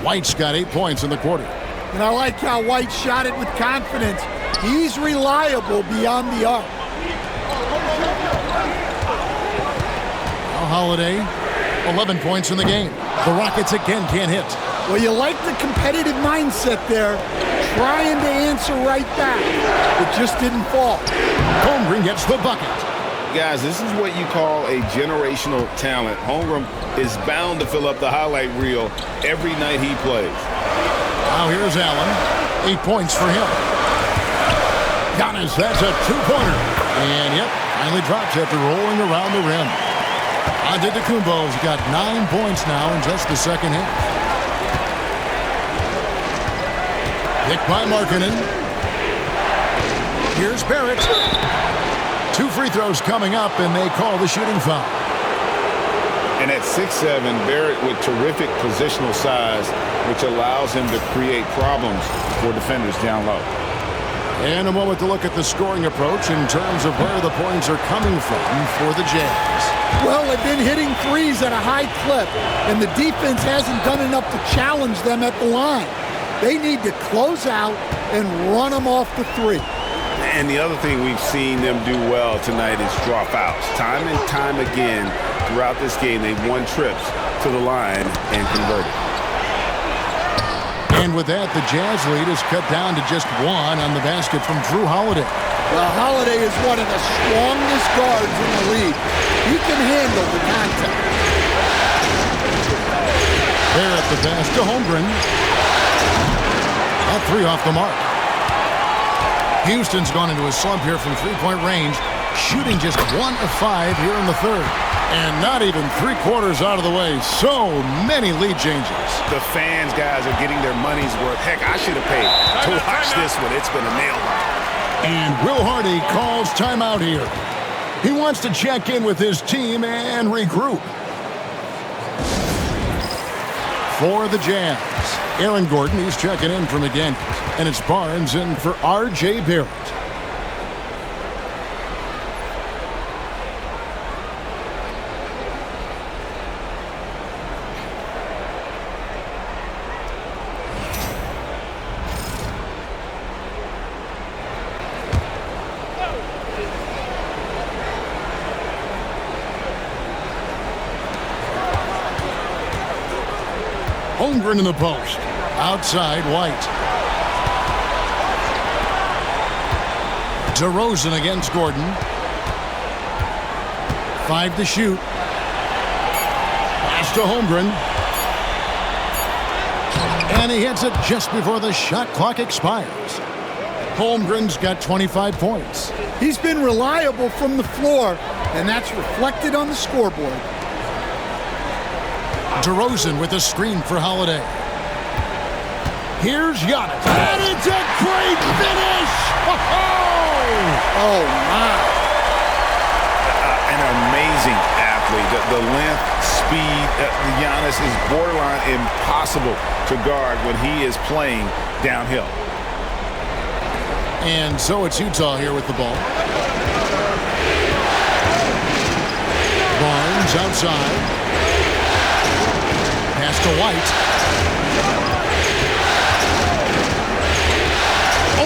White's got 8 points in the quarter. And I like how White shot it with confidence. He's reliable beyond the arc. Now Holiday, 11 points in the game. The Rockets again can't hit. Well, you like the competitive mindset there, trying to answer right back. It just didn't fall. Holmgren gets the bucket. Guys, this is what you call a generational talent. Holmgren is bound to fill up the highlight reel every night he plays. Now here's Allen. 8 points for him. Giannis, that's a 2-pointer. And yep, finally drops after rolling around the rim. Antetokounmpo's got 9 points now in just the second half. Picked by Markkanen. Here's Barrett. 2 free throws coming up, and they call the shooting foul. And at 6'7", Barrett with terrific positional size, which allows him to create problems for defenders down low. And a moment to look at the scoring approach in terms of where the points are coming from for the Jazz. Well, they've been hitting threes at a high clip, and the defense hasn't done enough to challenge them at the line. They need to close out and run them off the 3. And the other thing we've seen them do well tonight is draw fouls. Time and time again throughout this game, they've won trips to the line and converted. And with that, the Jazz lead is cut down to just 1 on the basket from Drew Holiday. Well, Holiday is one of the strongest guards in the league. He can handle the contact. Barrett the pass to Holmgren. That 3 off the mark. Houston's gone into a slump here from 3-point range. shooting just 1 of 5 here in the third. And not even 3/4 out of the way. So many lead changes. The fans, guys, are getting their money's worth. Heck, I should have paid to watch this one. It's been a nail-biter. And Will Hardy calls timeout here. He wants to check in with his team and regroup. For the Jazz, Aaron Gordon, he's checking in from McDaniels. And it's Barnes in for R.J. Barrett. Holmgren in the post. Outside, White. DeRozan against Gordon. 5 to shoot. Pass to Holmgren. And he hits it just before the shot clock expires. Holmgren's got 25 points. He's been reliable from the floor, and that's reflected on the scoreboard. DeRozan with a screen for Holiday. Here's Giannis. And it's a great finish! Oh, my. An amazing athlete. The length, speed, Giannis is borderline impossible to guard when he is playing downhill. And so it's Utah here with the ball. Barnes outside. Pass to White.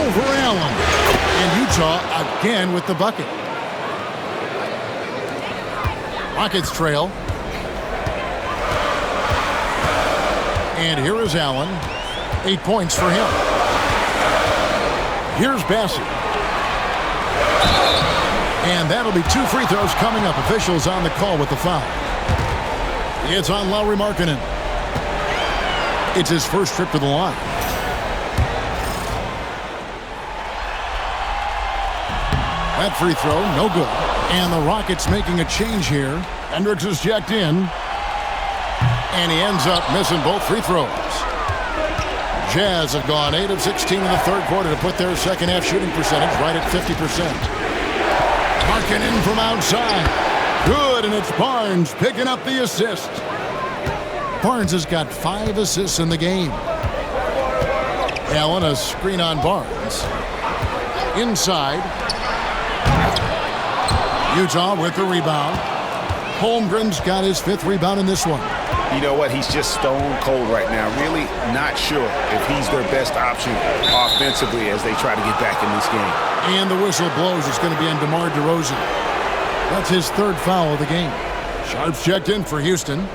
Over Allen. And Utah again with the bucket. Rockets trail. And here is Allen. 8 points for him. Here's Bassey. And that'll be 2 free throws coming up. Officials on the call with the foul. It's on Lauri Markkanen. It's his first trip to the line. That free throw, no good. And the Rockets making a change here. Hendricks is checked in. And he ends up missing both free throws. Jazz have gone 8 of 16 in the third quarter to put their second half shooting percentage right at 50%. Markkanen from outside. Good, and it's Barnes picking up the assist. Barnes has got 5 assists in the game. Allen, a screen on Barnes. Inside. Utah with the rebound. Holmgren's got his 5th rebound in this one. You know what? He's just stone cold right now. Really not sure if he's their best option offensively as they try to get back in this game. And the whistle blows. It's going to be on DeMar DeRozan. That's his 3rd foul of the game. Sharp's checked in for Houston.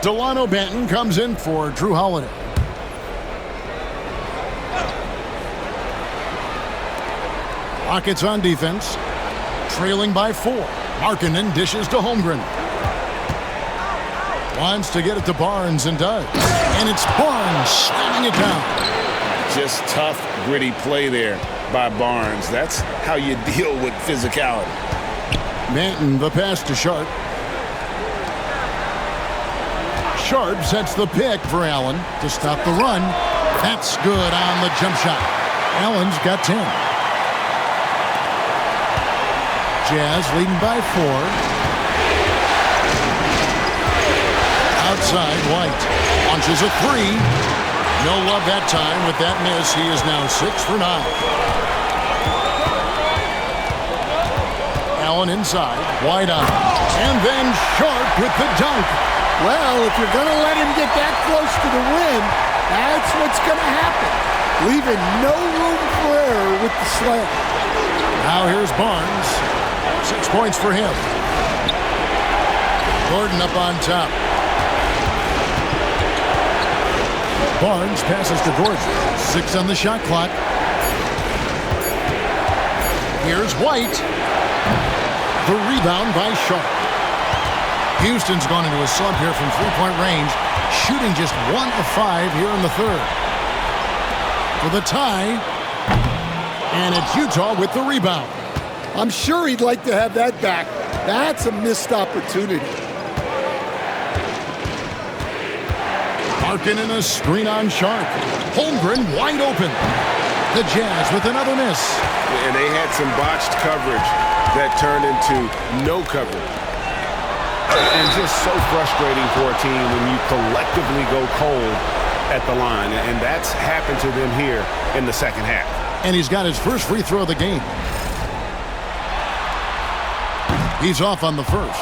Delano Banton comes in for Drew Holiday. Rockets on defense. Trailing by 4. Markkanen dishes to Holmgren. Wants to get it to Barnes and does. And it's Barnes slamming it down. Just tough, gritty play there by Barnes. That's how you deal with physicality. Banton, the pass to Sharp. Sharp sets the pick for Allen to stop the run. That's good on the jump shot. Allen's got 10. Jazz leading by 4. Outside, White launches a 3. No love that time with that miss. He is now 6 for 9. Allen inside, White on. And then Sharp with the dunk. Well, if you're going to let him get that close to the rim, that's what's going to happen. Leaving no room for error with the slam. Now here's Barnes. 6 points for him. Gordon up on top. Barnes passes to Gordon. 6 on the shot clock. Here's White. The rebound by Sharp. Houston's gone into a slump here from three-point range, shooting just 1 of 5 here in the third. For the tie, and it's Utah with the rebound. I'm sure he'd like to have that back. That's a missed opportunity. Markin in a screen on Sharp. Holmgren wide open. The Jazz with another miss. And they had some botched coverage that turned into no coverage. And just so frustrating for a team when you collectively go cold at the line. And that's happened to them here in the second half. And he's got his first free throw of the game. He's off on the first.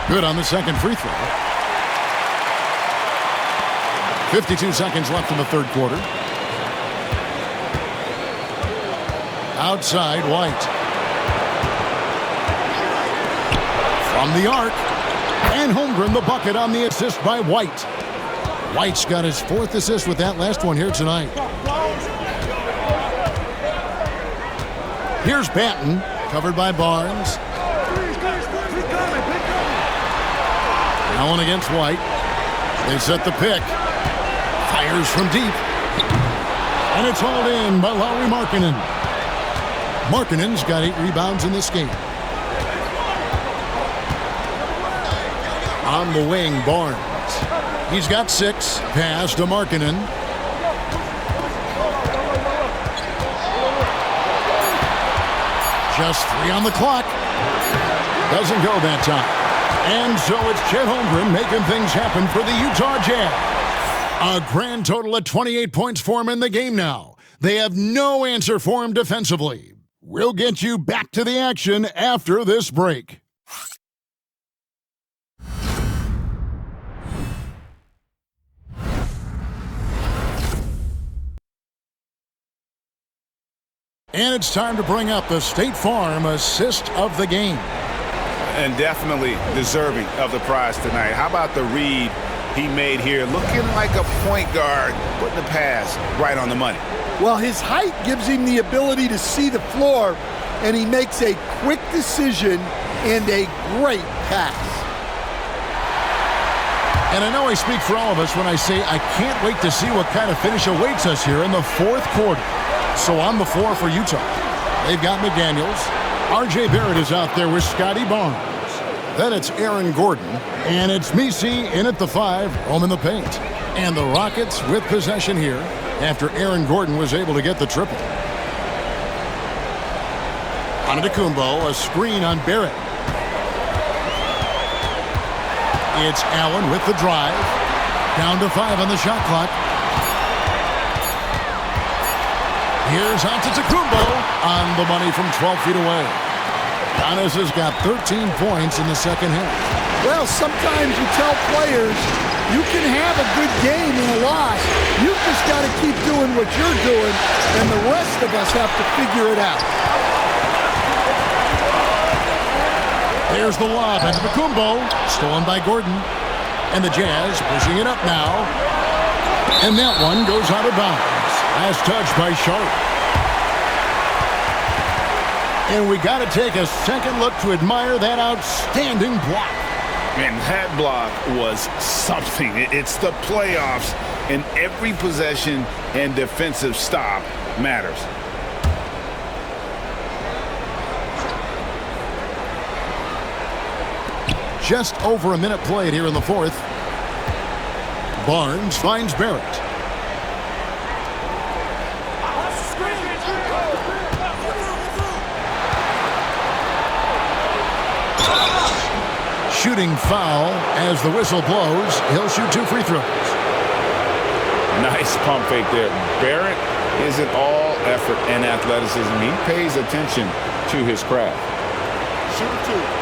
Good on the second free throw. 52 seconds left in the third quarter. Outside, White. From the arc. And Holmgren the bucket on the assist by White. White's got his fourth assist with that last one here tonight. Here's Banton, covered by Barnes. Now on against White. They set the pick. Fires from deep. And it's hauled in by Lauri Markkanen. Markkanen's got 8 rebounds in this game. On the wing, Barnes. He's got 6. Pass to Markkanen. Just 3 on the clock. Doesn't go that time. And so it's Chet Holmgren making things happen for the Utah Jazz. A grand total of 28 points for him in the game now. They have no answer for him defensively. We'll get you back to the action after this break. And it's time to bring up the State Farm assist of the game. And definitely deserving of the prize tonight. How about the read he made here? Looking like a point guard, putting the pass right on the money. Well, his height gives him the ability to see the floor, and he makes a quick decision and a great pass. And I know I speak for all of us when I say I can't wait to see what kind of finish awaits us here in the fourth quarter. So on the floor for Utah, they've got McDaniels. R.J. Barrett is out there with Scotty Barnes. Then it's Aaron Gordon. And it's Messi in at the 5, roaming the paint. And the Rockets with possession here after Aaron Gordon was able to get the triple. Antetokounmpo, a screen on Barrett. It's Allen with the drive. Down to 5 on the shot clock. Here's Antetokounmpo on the money from 12 feet away. Giannis has got 13 points in the second half. Well, sometimes you tell players you can have a good game in a loss. You've just got to keep doing what you're doing, and the rest of us have to figure it out. There's the lob, Antetokounmpo, stolen by Gordon. And the Jazz pushing it up now. And that one goes out of bounds. Last touch by Sharp. And we got to take a second look to admire that outstanding block. And that block was something. It's the playoffs, and every possession and defensive stop matters. Just over a minute played here in the fourth. Barnes finds Barrett. Shooting foul as the whistle blows. He'll shoot 2 free throws. Nice pump fake there. Barrett isn't all effort and athleticism. He pays attention to his craft. Shoot 2.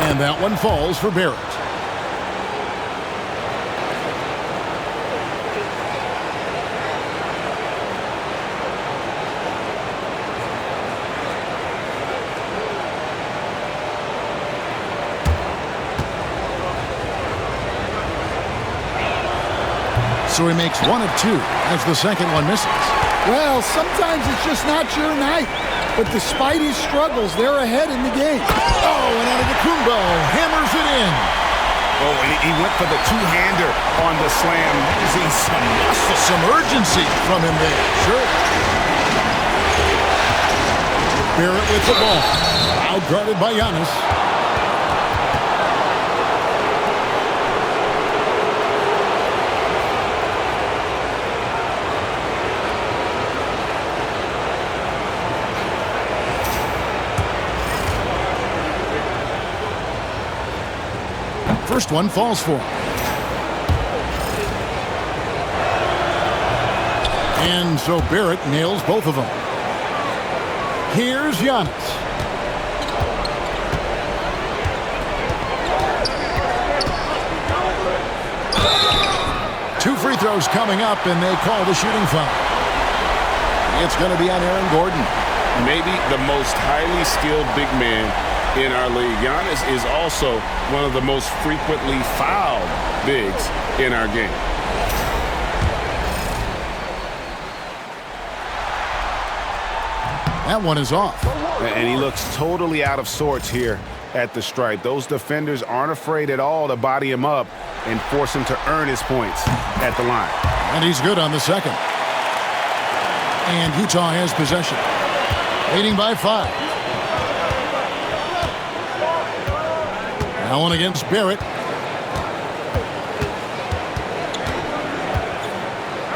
And that one falls for Barrett. So he makes 1 of 2 as the second one misses. Well, sometimes it's just not your night. But despite his struggles, they're ahead in the game. Oh, and Antetokounmpo hammers Oh, and he went for the two-hander on the slam, using some muscle. Some urgency from him there. Sure. Barrett with the ball. Outguarded by Giannis. First one falls for him. And so Barrett nails both of them. Here's Giannis. Two free throws coming up, and they call the shooting foul. It's going to be on Aaron Gordon. Maybe the most highly skilled big man in our league. Giannis is also one of the most frequently fouled bigs in our game. That one is off. And he looks totally out of sorts here at the stripe. Those defenders aren't afraid at all to body him up and force him to earn his points at the line. And he's good on the second. And Utah has possession. Leading by 5. Allen against Barrett.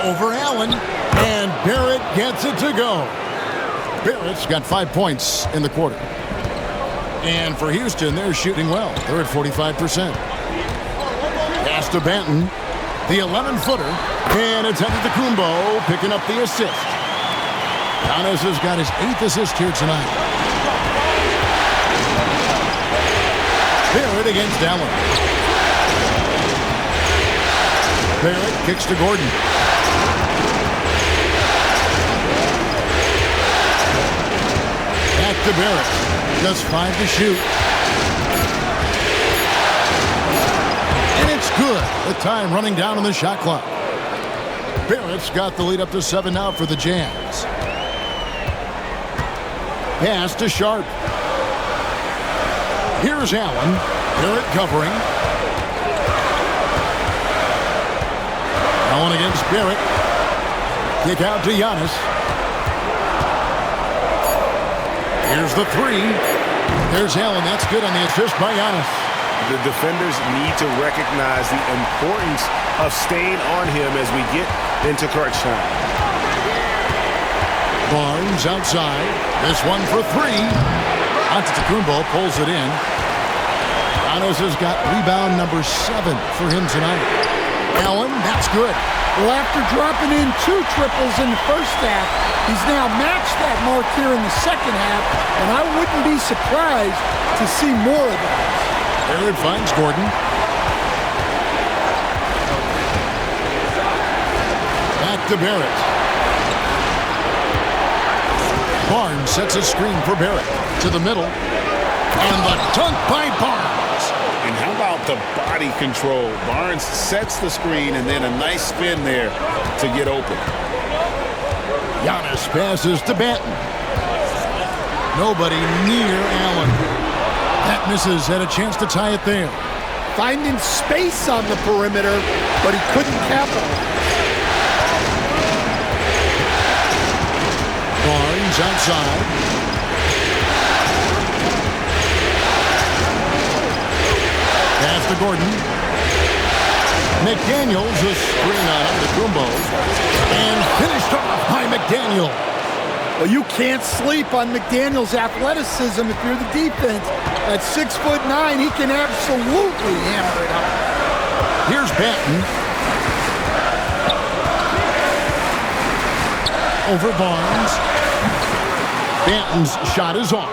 Over Allen. And Barrett gets it to go. Barrett's got 5 points in the quarter. And for Houston, they're shooting well. They're at 45%. Pass to Banton. The 11-footer. And it's Antetokounmpo picking up the assist. Giannis has got his 8th assist here tonight. Barrett against Allen. Barrett kicks to Gordon. Back to Barrett. Just 5 to shoot. And it's good. The time running down on the shot clock. Barrett's got the lead up to 7 now for the Jazz. Pass to Sharp. Here's Allen. Barrett covering. Allen against Barrett. Kick out to Giannis. Here's the 3. There's Allen. That's good on the assist by Giannis. The defenders need to recognize the importance of staying on him as we get into crunch time. Barnes outside. This one for 3. Antetokounmpo pulls it in. Giannis has got rebound number 7 for him tonight. Allen, that's good. Well, after dropping in 2 triples in the first half, he's now matched that mark here in the second half, and I wouldn't be surprised to see more of that. Barrett finds Gordon. Back to Barrett. Barnes sets a screen for Barrett. To the middle. And the dunk by Barnes. And how about the body control? Barnes sets the screen and then a nice spin there to get open. Giannis passes to Banton. Nobody near Allen. That misses. Had a chance to tie it there. Finding space on the perimeter, but he couldn't capitalize. Barnes outside. Pass to Gordon. McDaniels, a screen on Antetokounmpo. And finished off by McDaniel. Well, you can't sleep on McDaniel's athleticism if you're the defense. At 6'9", he can absolutely hammer it up. Here's Banton. Over Barnes. Banton's shot is off.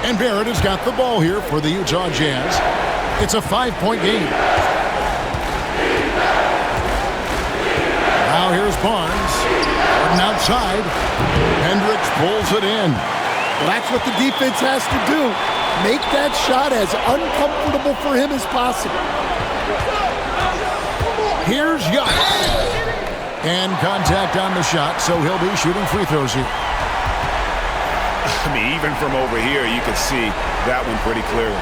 And Barrett has got the ball here for the Utah Jazz. It's a 5-point game. Now here's Barnes. Gordon outside. Hendricks pulls it in. Well, that's what the defense has to do. Make that shot as uncomfortable for him as possible. Here's Giannis. And contact on the shot, so he'll be shooting free throws here. I mean, even from over here, you can see that one pretty clearly.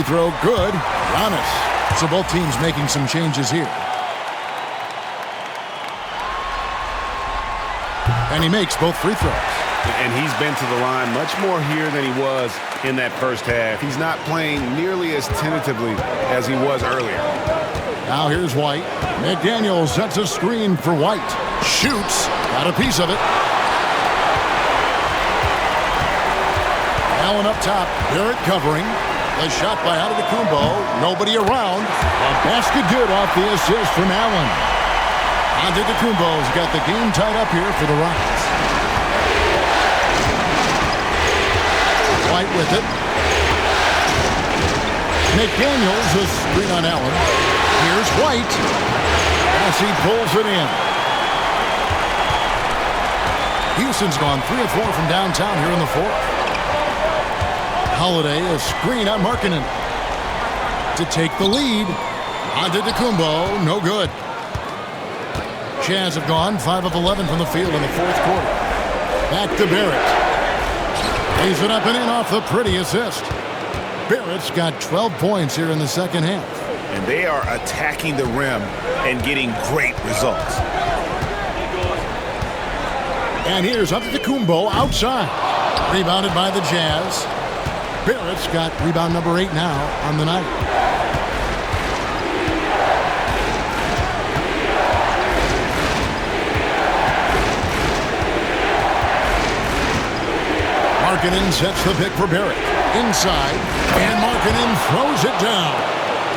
Free throw, good. Giannis. So both teams making some changes here. And he makes both free throws. And he's been to the line much more here than he was in that first half. He's not playing nearly as tentatively as he was earlier. Now here's White. McDaniel sets a screen for White. Shoots. Got a piece of it. Allen up top. Barrett covering. The shot by Antetokounmpo. Nobody around. A basket good off the assist from Allen. Antetokounmpo's got the game tied up here for the Rockets. White with it. McDaniels a screen on Allen. Here's White. As he pulls it in. Houston's gone 3 of 4 from downtown here in the fourth. Holiday a screen on Markkanen. To take the lead. Antetokounmpo, no good. Jazz have gone 5 of 11 from the field in the fourth quarter. Back to Barrett. Lays it up and in off the pretty assist. Barrett's got 12 points here in the second half. And they are attacking the rim and getting great results. And here's Antetokounmpo outside. Rebounded by the Jazz. Barrett's got rebound number 8 now on the night. Markkanen sets the pick for Barrett. Inside, and Markkanen throws it down.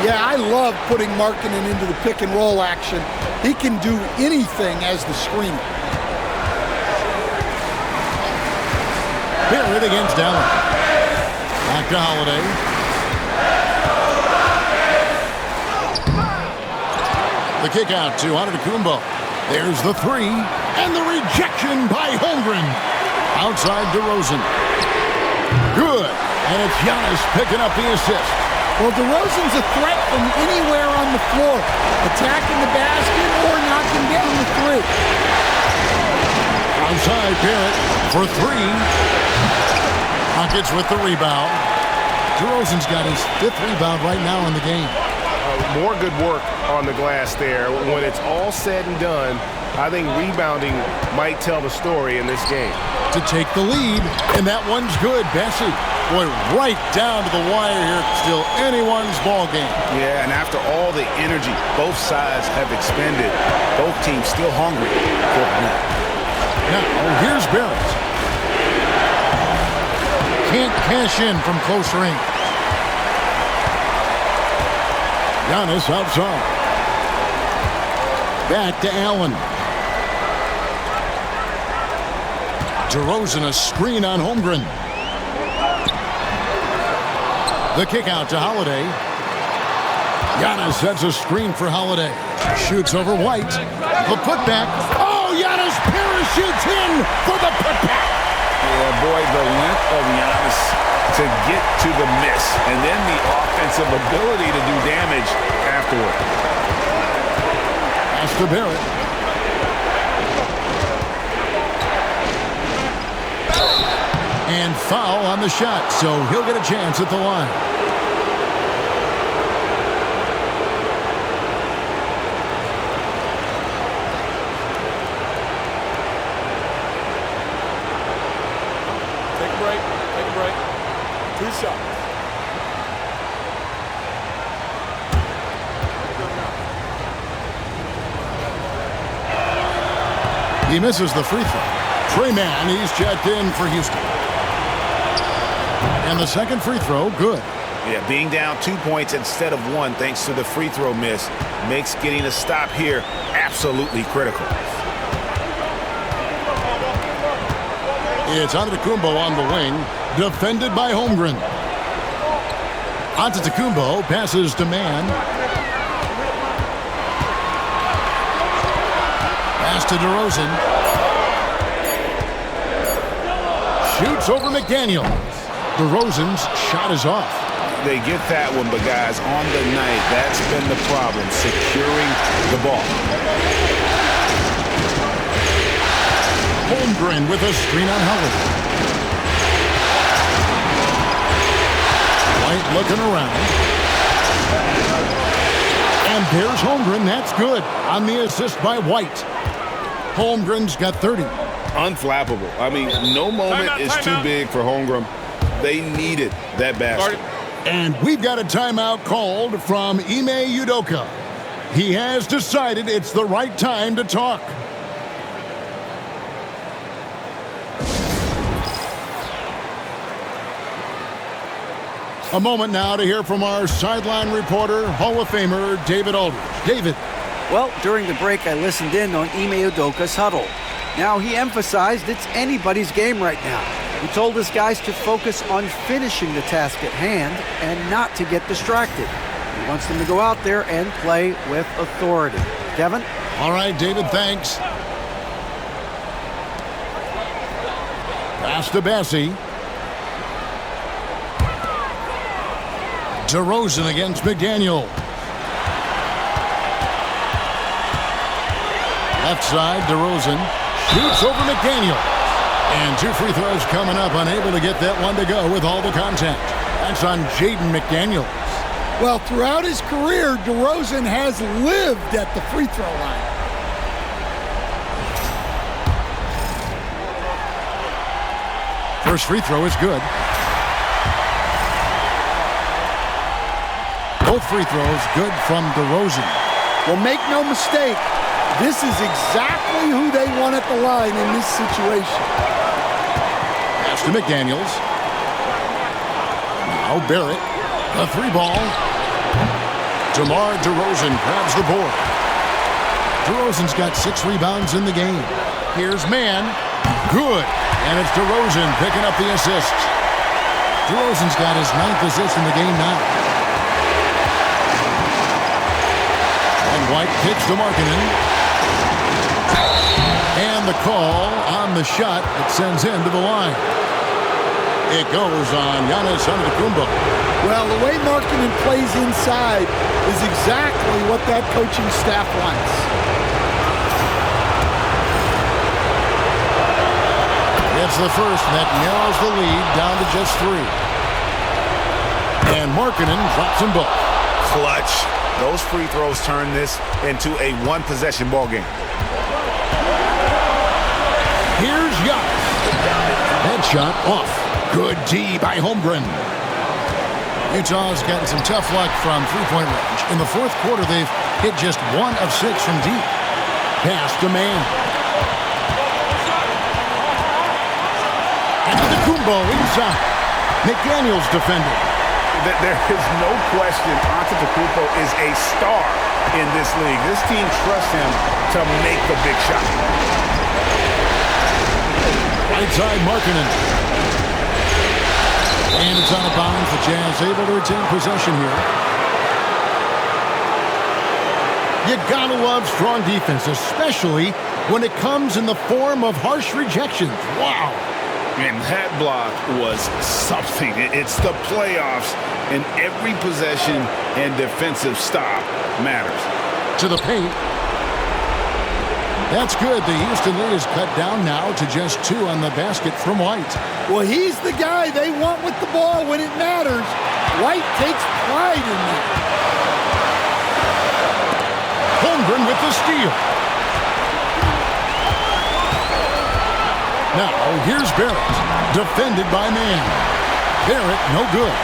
Yeah, I love putting Markkanen into the pick and roll action. He can do anything as the screener. Barrett against Allen. Back to Holiday. The kick out to Antetokounmpo. There's the three, and the rejection by Holmgren. Outside DeRozan. Good. And it's Giannis picking up the assist. Well, DeRozan's a threat from anywhere on the floor. Attacking the basket or knocking down the three. Outside Barrett for three. Rockets with the rebound. DeRozan's got his 5th rebound right now in the game. More good work on the glass there. When it's all said and done, I think rebounding might tell the story in this game. To take the lead, and that one's good. Bessie, boy, right down to the wire here. Still anyone's ball game. Yeah, and after all the energy both sides have expended, both teams still hungry for a win. Now, here's Barrett. Can't cash in from close range. Giannis outside. Back to Allen. DeRozan a screen on Holmgren. The kick out to Holiday. Giannis sets a screen for Holiday. Shoots over White. The putback. Oh, Giannis parachutes in for the putback. Yeah, boy, the length of Giannis to get to the miss, and then the offensive ability to do damage afterward. Pass to Barrett. And foul on the shot, so he'll get a chance at the line. Take a break. Take a break. 2 shots. He misses the free throw. Trey Mann, he's checked in for Houston. And the second free throw, good. Yeah, being down 2 points instead of 1 thanks to the free throw miss makes getting a stop here absolutely critical. It's Antetokounmpo on the wing, defended by Holmgren. Antetokounmpo passes to Mann. Pass to DeRozan. Shoots over McDaniel. DeRozan's shot is off. They get that one, but guys, on the night, that's been the problem, securing the ball. Holmgren with a screen on Howard. White looking around. And there's Holmgren. That's good on the assist by White. Holmgren's got 30. Unflappable. I mean, no moment is too big for Holmgren. They needed that basket. And we've got a timeout called from Ime Udoka. He has decided it's the right time to talk. A moment now to hear from our sideline reporter, Hall of Famer David Aldridge. David. Well, during the break, I listened in on Ime Udoka's huddle. Now, he emphasized it's anybody's game right now. He told his guys to focus on finishing the task at hand and not to get distracted. He wants them to go out there and play with authority. Kevin? All right, David, thanks. Pass to Bessie. DeRozan against McDaniel. Left side, DeRozan shoots over McDaniel. And 2 free throws coming up, unable to get that one to go with all the contact. That's on Jaden McDaniel. Well, throughout his career, DeRozan has lived at the free throw line. First free throw is good. Both free throws good from DeRozan. Well, make no mistake, this is exactly who they want at the line in this situation. Pass to McDaniels. Now Barrett, a 3-ball. DeMar DeRozan grabs the board. DeRozan's got 6 rebounds in the game. Here's Mann. Good. And it's DeRozan picking up the assist. DeRozan's got his 9th assist in the game now. White kicks to Markkanen. And the call on the shot that sends him to the line. It goes on Giannis Antetokounmpo. Well, the way Markkanen plays inside is exactly what that coaching staff wants. It's the first that narrows the lead down to just 3. And Markkanen drops them both. Clutch. Those free throws turn this into a one-possession ball game. Here's Giannis. Headshot off. Good D by Holmgren. Utah's gotten some tough luck from three-point range. In the fourth quarter, they've hit just 1 of 6 from deep. Pass to Mann. Antetokounmpo inside. McDaniels defending. There is no question Antetokounmpo is a star in this league. This team trusts him to make the big shot. Right side, Markkanen. And it's out of bounds. The Jazz able to retain possession here. You gotta love strong defense, especially when it comes in the form of harsh rejections. Wow. And that block was something. It's the playoffs, and every possession and defensive stop matters. To the paint. That's good. The Houston lead is cut down now to just 2 on the basket from White. Well, he's the guy they want with the ball when it matters. White takes pride in that. Holmgren with the steal. Now, here's Barrett, defended by Mann. Barrett, no good.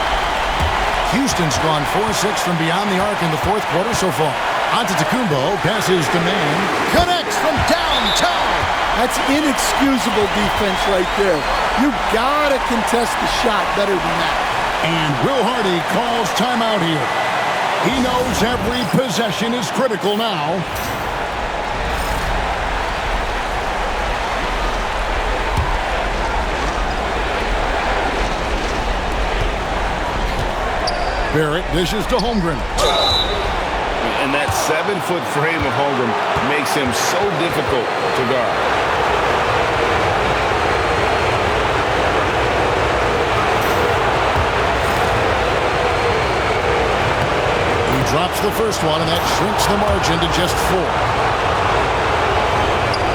Houston's gone 4-6 from beyond the arc in the fourth quarter so far. Antetokounmpo passes to Mann, connects from downtown. That's inexcusable defense right there. You gotta contest the shot better than that. And Will Hardy calls timeout here. He knows every possession is critical now. Barrett dishes to Holmgren. And that 7-foot frame of Holmgren makes him so difficult to guard. He drops the first one, and that shrinks the margin to just 4.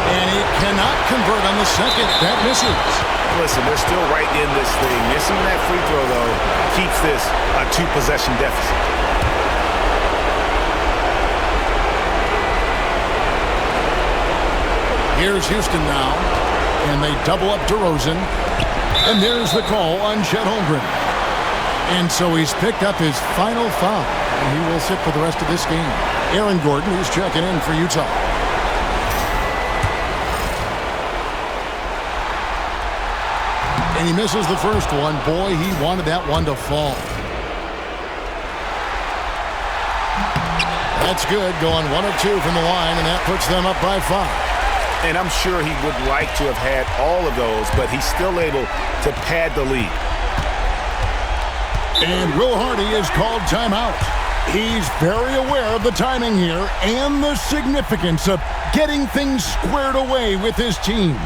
And he cannot convert on the second. That misses. Listen, they're still right in this thing. Missing that free throw, though, keeps this a 2-possession deficit. Here's Houston now, and they double up DeRozan. And there's the call on Chet Holmgren. And so he's picked up his final foul, and he will sit for the rest of this game. Aaron Gordon is checking in for Utah. And he misses the first one. Boy, he wanted that one to fall. That's good, going 1 of 2 from the line, and that puts them up by 5. And I'm sure he would like to have had all of those, but he's still able to pad the lead. And Will Hardy is called timeout. He's very aware of the timing here and the significance of getting things squared away with his team.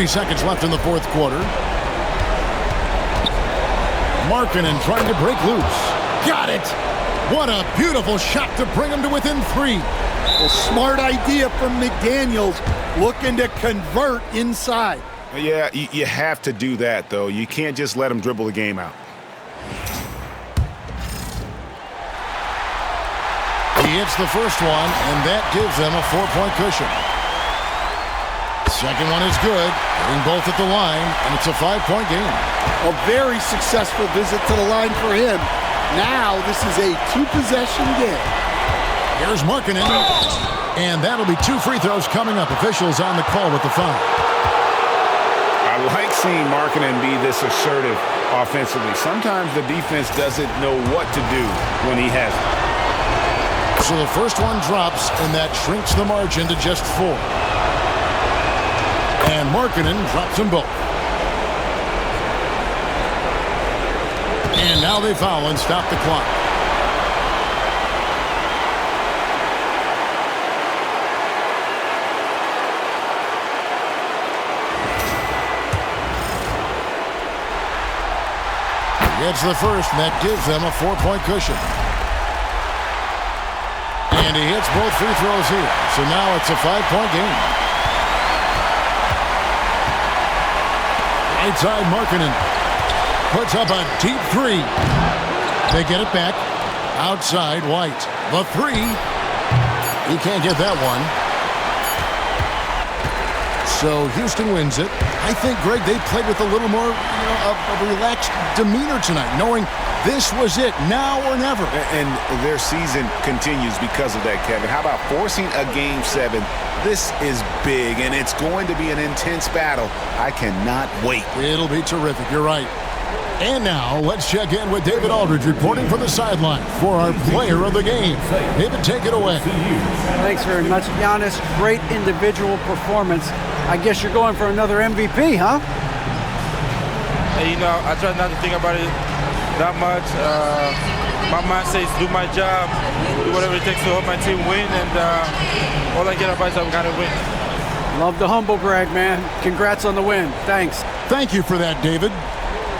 Seconds left in the fourth quarter. Markkanen trying to break loose. Got it! What a beautiful shot to bring him to within 3. Well, smart idea from McDaniels, looking to convert inside. Yeah, you have to do that, though. You can't just let him dribble the game out. He hits the first one, and that gives them a 4-point cushion. Second one is good, hitting both at the line, and it's a 5-point game. A very successful visit to the line for him. Now this is a 2-possession game. Here's Markkanen, and that'll be 2 free throws coming up. Officials on the call with the foul. I like seeing Markkanen be this assertive offensively. Sometimes the defense doesn't know what to do when he has it. So the first one drops, and that shrinks the margin to just 4. And Markkanen drops them both. And now they foul and stop the clock. Gets the first, and that gives them a 4-point cushion. And he hits both free throws here. So now it's a 5-point game. Inside Markkanen puts up a deep 3. They get it back. Outside White. The 3. He can't get that one. So Houston wins it. I think, Greg, they played with a little more of a relaxed demeanor tonight, knowing this was it, now or never. And their season continues because of that, Kevin. How about forcing a Game 7? This is big, and it's going to be an intense battle. I cannot wait. It'll be terrific. You're right. And now, let's check in with David Aldridge reporting from the sideline for our player of the game. David, take it away. Thanks very much, Giannis. Great individual performance. I guess you're going for another MVP, huh? Hey, I try not to think about it that much. My mind says do my job, do whatever it takes to help my team win, and all I get advice I've got to win. Love the humble brag, man. Congrats on the win. Thanks. Thank you for that, David.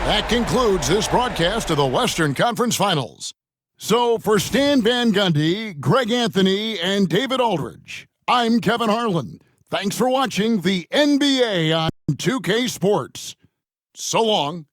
That concludes this broadcast of the Western Conference Finals. So for Stan Van Gundy, Greg Anthony, and David Aldridge, I'm Kevin Harlan. Thanks for watching the NBA on 2K Sports. So long.